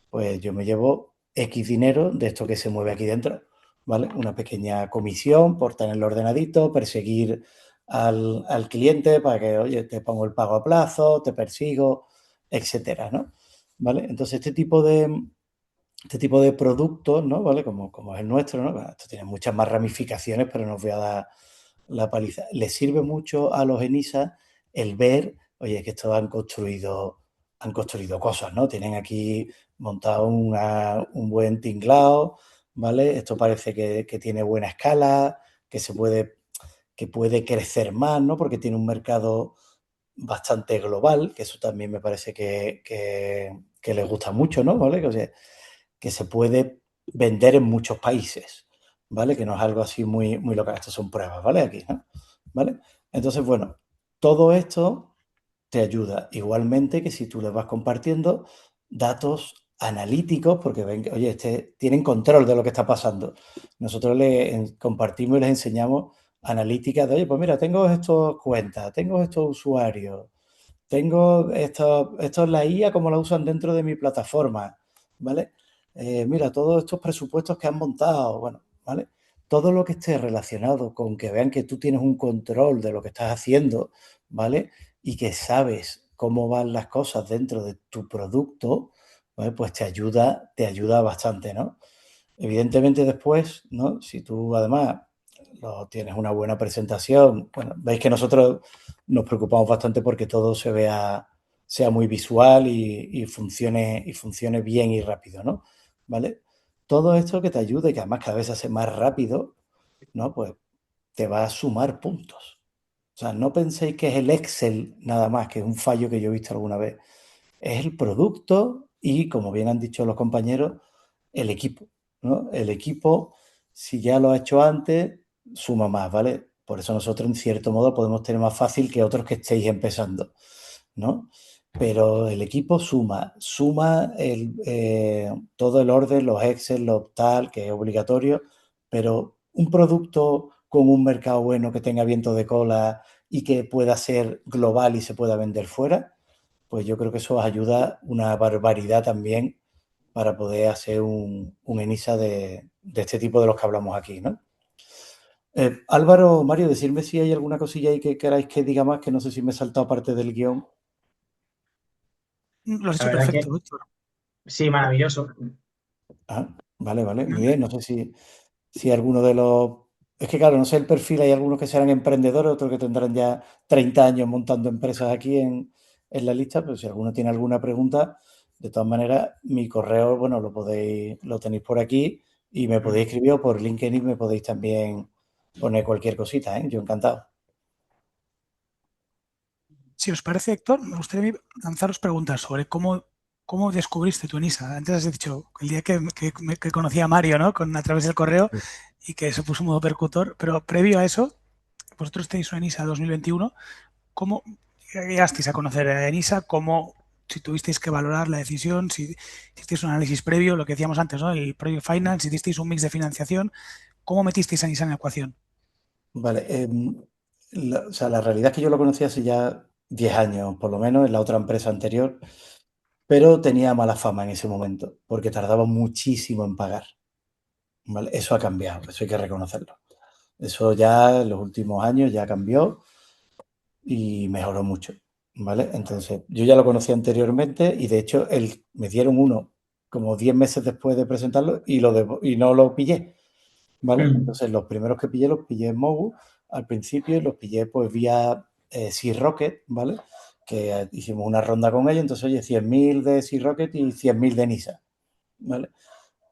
Pues yo me llevo X dinero de esto que se mueve aquí dentro, ¿vale? Una pequeña comisión por tenerlo ordenadito, perseguir al cliente para que, oye, te pongo el pago a plazo, te persigo, etcétera, ¿no? ¿Vale? Entonces, este tipo de productos, ¿no? ¿Vale? Como es el nuestro, ¿no? Bueno, esto tiene muchas más ramificaciones, pero no os voy a dar la paliza. Les sirve mucho a los ENISA el ver, oye, que estos han construido cosas, ¿no? Tienen aquí montado un buen tinglao, ¿vale? Esto parece que tiene buena escala, que puede crecer más, ¿no? Porque tiene un mercado bastante global, que eso también me parece que les gusta mucho, ¿no? ¿Vale? O sea, que se puede vender en muchos países, ¿vale? Que no es algo así muy, muy local. Estas son pruebas, ¿vale? Aquí, ¿no? ¿Vale? Entonces, bueno, todo esto te ayuda. Igualmente que si tú les vas compartiendo datos analíticos, porque ven que, oye, tienen control de lo que está pasando. Nosotros les compartimos y les enseñamos analíticas de, oye, pues mira, tengo estas cuentas, tengo estos usuarios, tengo esto es la IA como la usan dentro de mi plataforma, ¿vale? Mira, todos estos presupuestos que han montado, bueno, ¿vale? Todo lo que esté relacionado con que vean que tú tienes un control de lo que estás haciendo, ¿vale? Y que sabes cómo van las cosas dentro de tu producto, ¿vale? Pues te ayuda bastante, ¿no? Evidentemente después, ¿no? Si tú además tienes una buena presentación, bueno, veis que nosotros nos preocupamos bastante porque todo sea muy visual y funcione bien y rápido, ¿no? ¿Vale? Todo esto que te ayude, que además cada vez se hace más rápido, ¿no? Pues te va a sumar puntos. O sea, no penséis que es el Excel nada más, que es un fallo que yo he visto alguna vez. Es el producto y, como bien han dicho los compañeros, el equipo, ¿no? El equipo, si ya lo ha hecho antes, suma más, ¿vale? Por eso nosotros, en cierto modo, podemos tener más fácil que otros que estéis empezando, ¿no? Pero el equipo suma todo el orden, los Excel, los tal, que es obligatorio, pero un producto con un mercado bueno que tenga viento de cola y que pueda ser global y se pueda vender fuera, pues yo creo que eso os ayuda una barbaridad también para poder hacer un ENISA de este tipo de los que hablamos aquí, ¿no? Álvaro, Mario, decirme si hay alguna cosilla ahí que queráis que diga más, que no sé si me he saltado parte del guión. Lo has La hecho verdad perfecto, que Víctor. sí, maravilloso. Ah, vale, vale, muy bien. No sé si alguno de los... Es que claro, no sé el perfil, hay algunos que serán emprendedores, otros que tendrán ya 30 años montando empresas aquí en la lista, pero si alguno tiene alguna pregunta, de todas maneras, mi correo, bueno, lo tenéis por aquí y me podéis escribir o por LinkedIn me podéis también poner cualquier cosita, ¿eh? Yo encantado. Si os parece, Héctor, me gustaría lanzaros preguntas sobre cómo descubriste tu ENISA. Antes has dicho el día que conocí a Mario, ¿no? A través del correo y que se puso modo percutor, pero previo a eso, vosotros tenéis una ENISA 2021. ¿Cómo llegasteis a conocer a ENISA? Si tuvisteis que valorar la decisión, si hicisteis un análisis previo, lo que decíamos antes, ¿no? El Project Finance, si hicisteis un mix de financiación, ¿cómo metisteis a ENISA en la ecuación? Vale, o sea, la realidad es que yo lo conocí hace ya 10 años, por lo menos, en la otra empresa anterior, pero tenía mala fama en ese momento, porque tardaba muchísimo en pagar, ¿vale? Eso ha cambiado, eso hay que reconocerlo. Eso ya en los últimos años ya cambió y mejoró mucho, ¿vale? Entonces, yo ya lo conocía anteriormente y de hecho me dieron uno como 10 meses después de presentarlo y no lo pillé, ¿vale? Mm. Entonces, los primeros que pillé los pillé en Mogu al principio y los pillé pues vía Sea Rocket, ¿vale? Que hicimos una ronda con ellos, entonces, oye, 100.000 de Sea Rocket y 100.000 de NISA, ¿vale?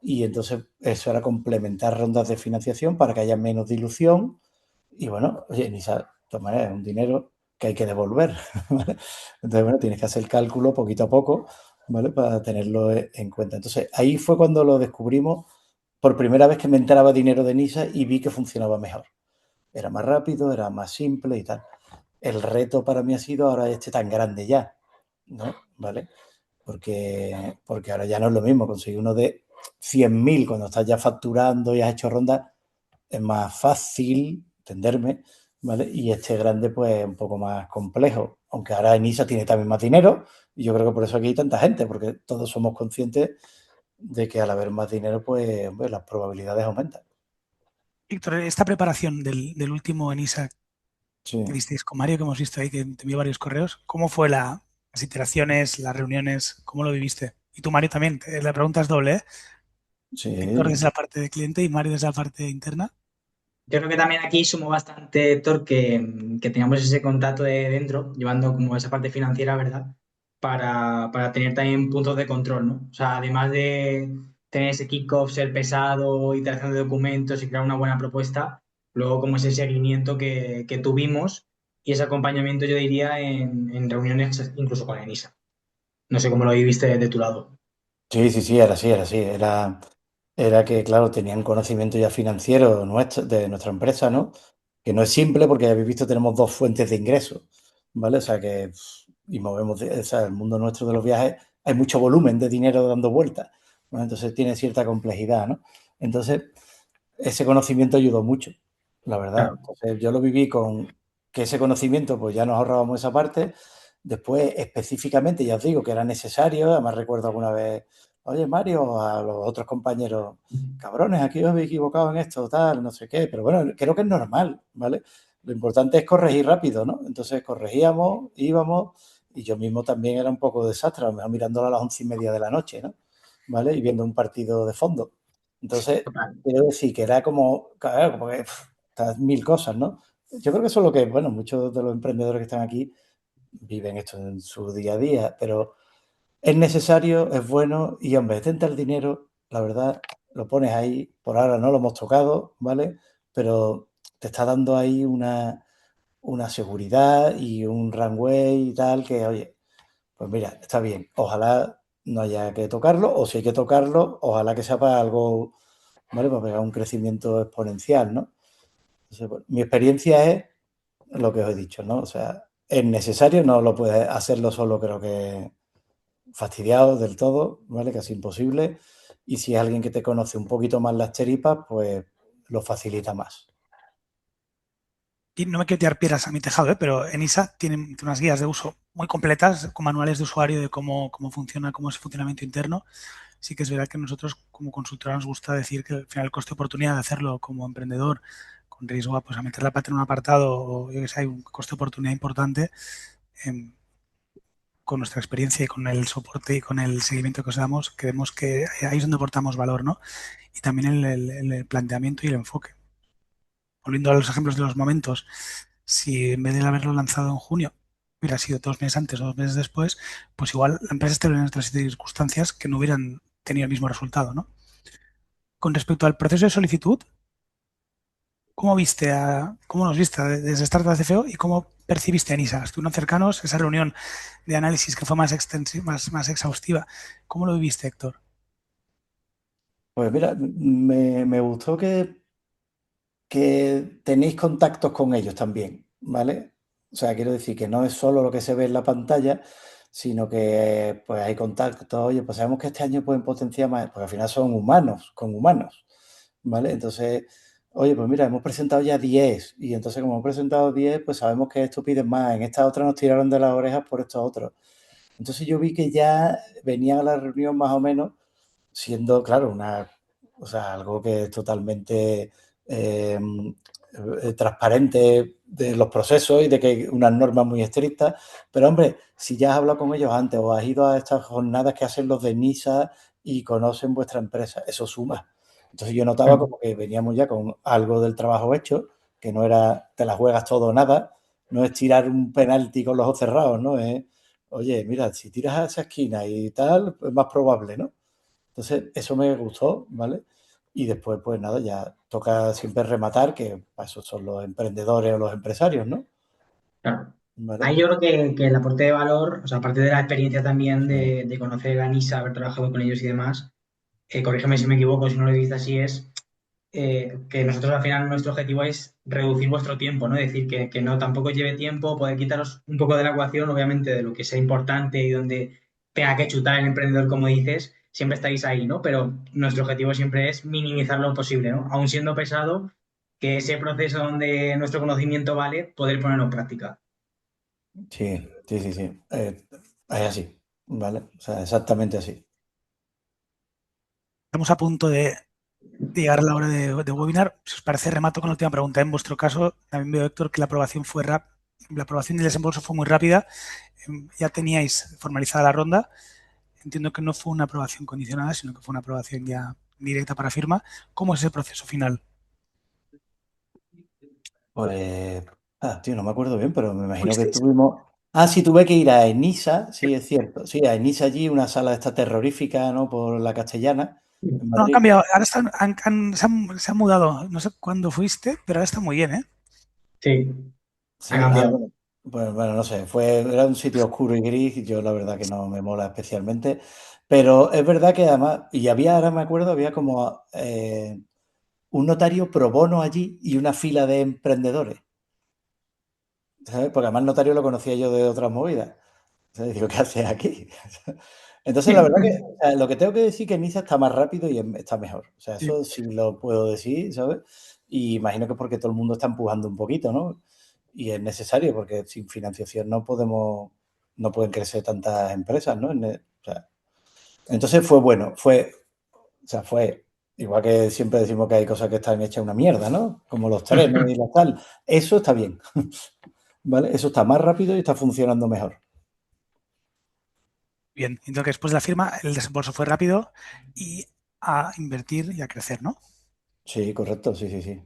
Y entonces eso era complementar rondas de financiación para que haya menos dilución. Y bueno, oye, NISA, de todas maneras, es un dinero que hay que devolver, ¿vale? Entonces, bueno, tienes que hacer el cálculo poquito a poco, ¿vale? Para tenerlo en cuenta. Entonces, ahí fue cuando lo descubrimos por primera vez, que me entraba dinero de NISA y vi que funcionaba mejor. Era más rápido, era más simple y tal. El reto para mí ha sido ahora este tan grande ya, ¿no? ¿Vale? Porque ahora ya no es lo mismo conseguir uno de 100.000 cuando estás ya facturando y has hecho rondas, es más fácil entenderme, ¿vale? Y este grande pues es un poco más complejo, aunque ahora Enisa tiene también más dinero y yo creo que por eso aquí hay tanta gente, porque todos somos conscientes de que al haber más dinero pues hombre, las probabilidades aumentan. Víctor, esta preparación del último ENISA que Sí, visteis con Mario, que hemos visto ahí, que te envió varios correos, ¿cómo fue las iteraciones, las reuniones, cómo lo viviste? Y tú, Mario, también. La pregunta es doble, ¿eh? Héctor sí, desde la parte de cliente y Mario desde la parte interna. Yo creo que también aquí sumó bastante, Héctor, que teníamos ese contacto de dentro, llevando como esa parte financiera, ¿verdad? Para tener también puntos de control, ¿no? O sea, además de tener ese kick-off, ser pesado, iteración de documentos y crear una buena propuesta, luego como ese seguimiento que tuvimos y ese acompañamiento, yo diría, en reuniones incluso con Enisa. No sé cómo lo viviste de tu lado. sí, sí, sí, era así, era así. Era que, claro, tenían conocimiento ya financiero de nuestra empresa, ¿no? Que no es simple porque, habéis visto, tenemos dos fuentes de ingresos, ¿vale? O sea que, y movemos, o sea, el mundo nuestro de los viajes, hay mucho volumen de dinero dando vueltas, ¿no? Entonces tiene cierta complejidad, ¿no? Entonces, ese conocimiento ayudó mucho, la verdad. Claro. Entonces, yo lo viví con que ese conocimiento, pues ya nos ahorrábamos esa parte. Después, específicamente, ya os digo que era necesario. Además, recuerdo alguna vez, oye, Mario, a los otros compañeros, cabrones, aquí os habéis equivocado en esto, tal, no sé qué. Pero bueno, creo que es normal, ¿vale? Lo importante es corregir rápido, ¿no? Entonces, corregíamos, íbamos, y yo mismo también era un poco desastre, a lo mejor mirándolo a las 11:30 de la noche, ¿no? ¿Vale? Y viendo un partido de fondo. Entonces, Total. quiero decir que era como, claro, como que estas mil cosas, ¿no? Yo creo que eso es lo que, bueno, muchos de los emprendedores que están aquí viven esto en su día a día, pero es necesario, es bueno y, hombre, tenta el dinero, la verdad, lo pones ahí, por ahora no lo hemos tocado, ¿vale? Pero te está dando ahí una seguridad y un runway y tal que, oye, pues mira, está bien. Ojalá no haya que tocarlo, o si hay que tocarlo, ojalá que sea para algo, ¿vale? Para pegar un crecimiento exponencial, ¿no? Entonces, bueno, mi experiencia es lo que os he dicho, ¿no? O sea, es necesario, no lo puedes hacerlo solo, creo que fastidiado del todo, ¿vale? Casi imposible. Y si es alguien que te conoce un poquito más las cheripas, pues lo facilita más. Y no me quiero tirar piedras a mi tejado, pero en ISA tienen unas guías de uso muy completas, con manuales de usuario de cómo funciona, cómo es el funcionamiento interno. Sí que es verdad que nosotros como consultora nos gusta decir que al final el coste de oportunidad de hacerlo como emprendedor con riesgo a, pues, a meter la pata en un apartado o yo que sé, hay un coste de oportunidad importante. Con nuestra experiencia y con el soporte y con el seguimiento que os damos, creemos que ahí es donde aportamos valor, ¿no? Y también el planteamiento y el enfoque. Volviendo a los ejemplos de los momentos, si en vez de haberlo lanzado en junio hubiera sido 2 meses antes o 2 meses después, pues igual la empresa estaría en otras circunstancias que no hubieran tenido el mismo resultado, ¿no? Con respecto al proceso de solicitud, ¿cómo nos viste desde Startup CFO y cómo percibiste a NISA? Estuvieron cercanos esa reunión de análisis que fue más extensiva, más exhaustiva. ¿Cómo lo viviste, Héctor? Pues mira, me gustó que tenéis contactos con ellos también, ¿vale? O sea, quiero decir que no es solo lo que se ve en la pantalla, sino que pues hay contactos, oye, pues sabemos que este año pueden potenciar más, porque al final son humanos, con humanos, ¿vale? Entonces, oye, pues mira, hemos presentado ya 10 y entonces como hemos presentado 10 pues sabemos que esto piden más, en esta otra nos tiraron de las orejas por estos otros. Entonces yo vi que ya venían a la reunión más o menos siendo, claro, o sea, algo que es totalmente eh, transparente de los procesos y de que hay unas normas muy estrictas. Pero, hombre, si ya has hablado con ellos antes o has ido a estas jornadas que hacen los de NISA y conocen vuestra empresa, eso suma. Entonces yo notaba como que veníamos ya con algo del trabajo hecho, que no era te la juegas todo o nada, no es tirar un penalti con los ojos cerrados, ¿no? Es, oye, mira, si tiras a esa esquina y tal, es más probable, ¿no? Entonces, eso me gustó, ¿vale? Y después, pues nada, ya toca siempre rematar, que para eso son los emprendedores o los empresarios, ¿no? Claro. ¿Vale? Ahí yo creo que el aporte de valor, o sea, aparte de la experiencia también Sí, de conocer a NISA, haber trabajado con ellos y demás, corrígeme si me equivoco, si no lo he visto así, es que nosotros al final nuestro objetivo es reducir vuestro tiempo, ¿no? Es decir, que no tampoco lleve tiempo, poder quitaros un poco de la ecuación, obviamente, de lo que sea importante y donde tenga que chutar el emprendedor, como dices, siempre estáis ahí, ¿no? Pero nuestro objetivo siempre es minimizar lo posible, ¿no? Aún siendo pesado, que ese proceso donde nuestro conocimiento vale, poder ponerlo en práctica. sí, sí, sí, sí. Es así, ¿vale? O sea, exactamente así. Estamos a punto de llegar a la hora de webinar. Si os parece, remato con la última pregunta. En vuestro caso, también veo, Héctor, que la aprobación y el desembolso fue muy rápida. Ya teníais formalizada la ronda. Entiendo que no fue una aprobación condicionada, sino que fue una aprobación ya directa para firma. ¿Cómo es ese proceso final? Pues, tío, no me acuerdo bien, pero me imagino que ¿Fuisteis? tuvimos... Ah, sí, tuve que ir a Enisa, sí, es cierto. Sí, a Enisa allí, una sala esta terrorífica, ¿no? Por la Castellana, en No, han Madrid. cambiado. Ahora se han mudado. No sé cuándo fuiste, pero ahora está muy bien, ¿eh? Sí, ha Sí, cambiado. bueno, pues bueno, no sé, era un sitio oscuro y gris, y yo la verdad que no me mola especialmente, pero es verdad que además, y había, ahora me acuerdo, había como un notario pro bono allí y una fila de emprendedores, ¿sabes? Porque además notario lo conocía yo de otras movidas. Entonces digo, ¿qué haces aquí? Entonces, la verdad que o sea, lo que tengo que decir que Niza está más rápido y está mejor. O sea, Sí. eso sí lo puedo decir, ¿sabes? Y imagino que es porque todo el mundo está empujando un poquito, ¿no? Y es necesario porque sin financiación no pueden crecer tantas empresas, ¿no? O sea, entonces fue bueno, o sea, fue igual que siempre decimos que hay cosas que están hechas una mierda, ¿no? Como los trenes y la tal. Eso está bien, ¿vale? Eso está más rápido y está funcionando mejor. Bien. Entiendo que después de la firma el desembolso fue rápido y a invertir y a crecer, ¿no? Sí, correcto, sí, sí, sí.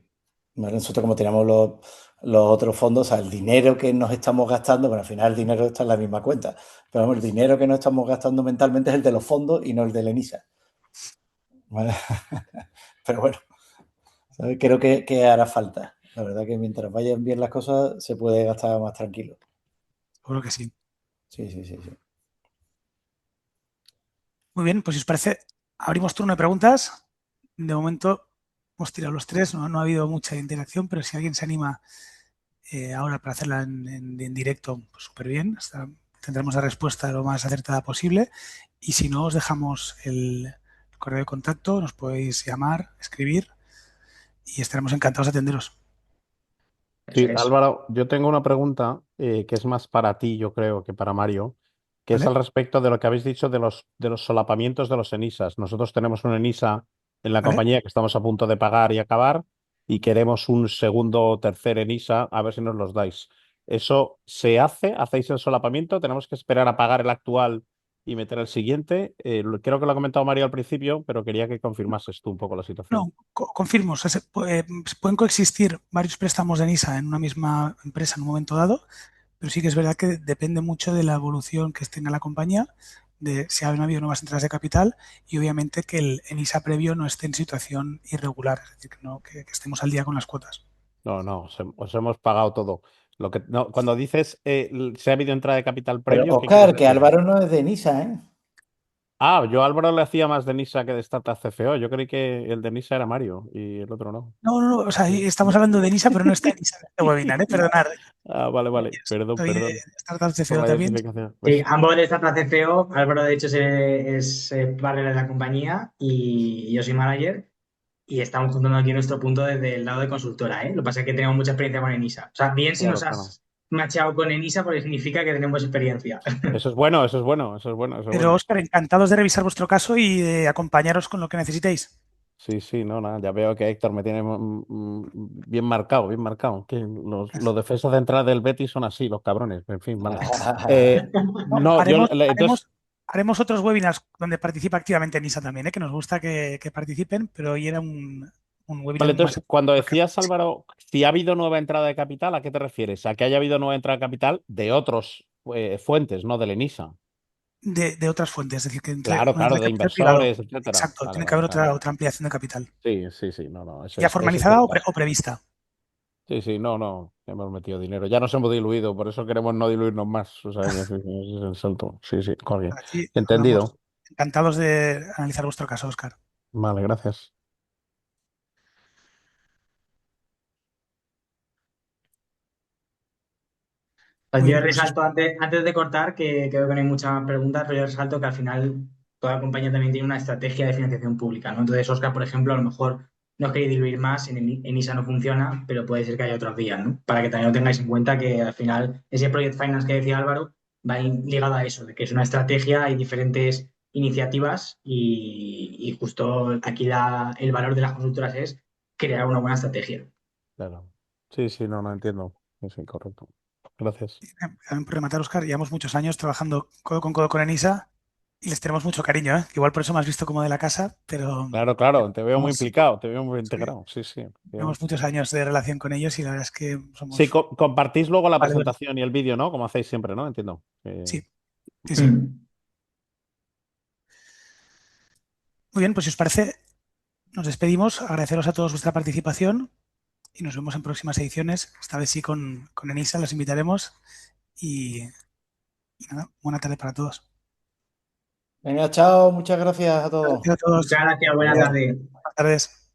Vale, nosotros como tenemos los otros fondos, o sea, el dinero que nos estamos gastando, bueno, al final el dinero está en la misma cuenta, pero vamos, el dinero que nos estamos gastando mentalmente es el de los fondos y no el de la ENISA. ¿Vale? Pero bueno, ¿sabes? Creo que hará falta. La verdad que mientras vayan bien las cosas se puede gastar más tranquilo. Seguro que sí. Sí, sí, sí, sí. Muy bien, pues si os parece, abrimos turno de preguntas. De momento hemos tirado los tres, no ha habido mucha interacción, pero si alguien se anima ahora para hacerla en directo, pues súper bien. Tendremos la respuesta lo más acertada posible. Y si no, os dejamos el correo de contacto, nos podéis llamar, escribir y estaremos encantados de atenderos. Eso Sí, es. Álvaro, yo tengo una pregunta que es más para ti, yo creo, que para Mario, que es ¿Vale? al respecto de lo que habéis dicho de los solapamientos de los ENISAs. Nosotros tenemos un ENISA en la ¿Vale? compañía que estamos a punto de pagar y acabar y queremos un segundo o tercer ENISA, a ver si nos los dais. ¿Eso se hace? ¿Hacéis el solapamiento? ¿Tenemos que esperar a pagar el actual y meter el siguiente? Creo que lo ha comentado Mario al principio, pero quería que confirmases tú un poco la situación. No, confirmo. O sea, pueden coexistir varios préstamos de NISA en una misma empresa en un momento dado, pero sí que es verdad que depende mucho de la evolución que tenga la compañía, de si han habido nuevas entradas de capital y obviamente que el ENISA previo no esté en situación irregular, es decir, que estemos al día con las cuotas. No, no, os hemos pagado todo. No, cuando dices si ha habido entrada de capital Pero, previo, ¿qué quieres Oscar, que decir? Álvaro no es de Nisa, ¿eh? Yo a Álvaro le hacía más de Nisa que de Startup CFO. Yo creí que el de Nisa era Mario y el otro no. No, o sea, Sí. estamos hablando de NISA, pero no está NISA en este webinar, perdonad. Vale, vale. Perdón, Soy de perdón Startups por CFO la también. identificación. Sí, Pues, ambos de Startup CFO. Álvaro, de hecho, es partner de la compañía y yo soy manager. Y estamos contando aquí nuestro punto desde el lado de consultora, ¿eh? Lo que pasa es que tenemos mucha experiencia con Enisa. O sea, bien si claro, nos claro. has machado con Enisa porque significa que tenemos experiencia. Eso es bueno, eso es bueno, eso es bueno, eso es Pero, bueno. Óscar, encantados de revisar vuestro caso y de acompañaros con lo que necesitéis. Sí, sí, no, nada, ya veo que Héctor me tiene bien marcado, bien marcado. Que los defensas centrales del Betis son así, los cabrones. En fin, vale. No, No, entonces, haremos otros webinars donde participa activamente NISA también, que nos gusta que participen, pero hoy era un webinar vale, más entonces, cuando porque decías, Álvaro, si ha habido nueva entrada de capital, ¿a qué te refieres? ¿A que haya habido nueva entrada de capital de otros fuentes, no de Lenisa? de otras fuentes, es decir, que Claro, una entrada claro, de de capital privado. inversores, etcétera. Exacto, Vale, tiene que vale, haber vale. otra ampliación de capital. Sí, sí, sí, no, no, Ya ese es formalizada el o caso. prevista. Sí, sí, no, no, hemos metido dinero. Ya nos hemos diluido, por eso queremos no diluirnos más. O sea, que ese es el salto. Sí, sí, correcto. Aquí vamos Entendido. encantados de analizar vuestro caso, Óscar. Vale, gracias. Pues Muy yo bien, pues resalto, antes de cortar, que veo que no hay muchas más preguntas, pero yo resalto que al final toda compañía también tiene una estrategia de financiación pública, ¿no? Entonces, Oscar, por ejemplo, a lo mejor no queréis diluir más, en ISA no funciona, pero puede ser que haya otras vías, ¿no? Para que también lo tengáis en cuenta que al final ese Project Finance que decía Álvaro va ligado a eso, de que es una estrategia, hay diferentes iniciativas y justo aquí el valor de las consultoras es crear una buena estrategia. Claro. Sí, sí, no, no entiendo. Sí, sí, correcto. Gracias. también por rematar, Óscar, llevamos muchos años trabajando codo con ENISA y les tenemos mucho cariño, ¿eh? Igual por eso me has visto como de la casa, pero Claro, claro, te veo muy tenemos, implicado, te veo muy sí, integrado. Sí, sí. tenemos muchos años de relación con ellos y la verdad es que Sí, somos compartís luego la valedores. presentación y el vídeo, ¿no? Como hacéis siempre, ¿no? Entiendo. Sí, sí, sí. Mm. Muy bien, pues si os parece, nos despedimos. Agradeceros a todos vuestra participación y nos vemos en próximas ediciones. Esta vez sí con Enisa, los invitaremos y nada, buena tarde para todos. Venga, chao, muchas gracias a todos. Gracias a todos. Muchas gracias, buena Adiós. tarde. Buenas tardes.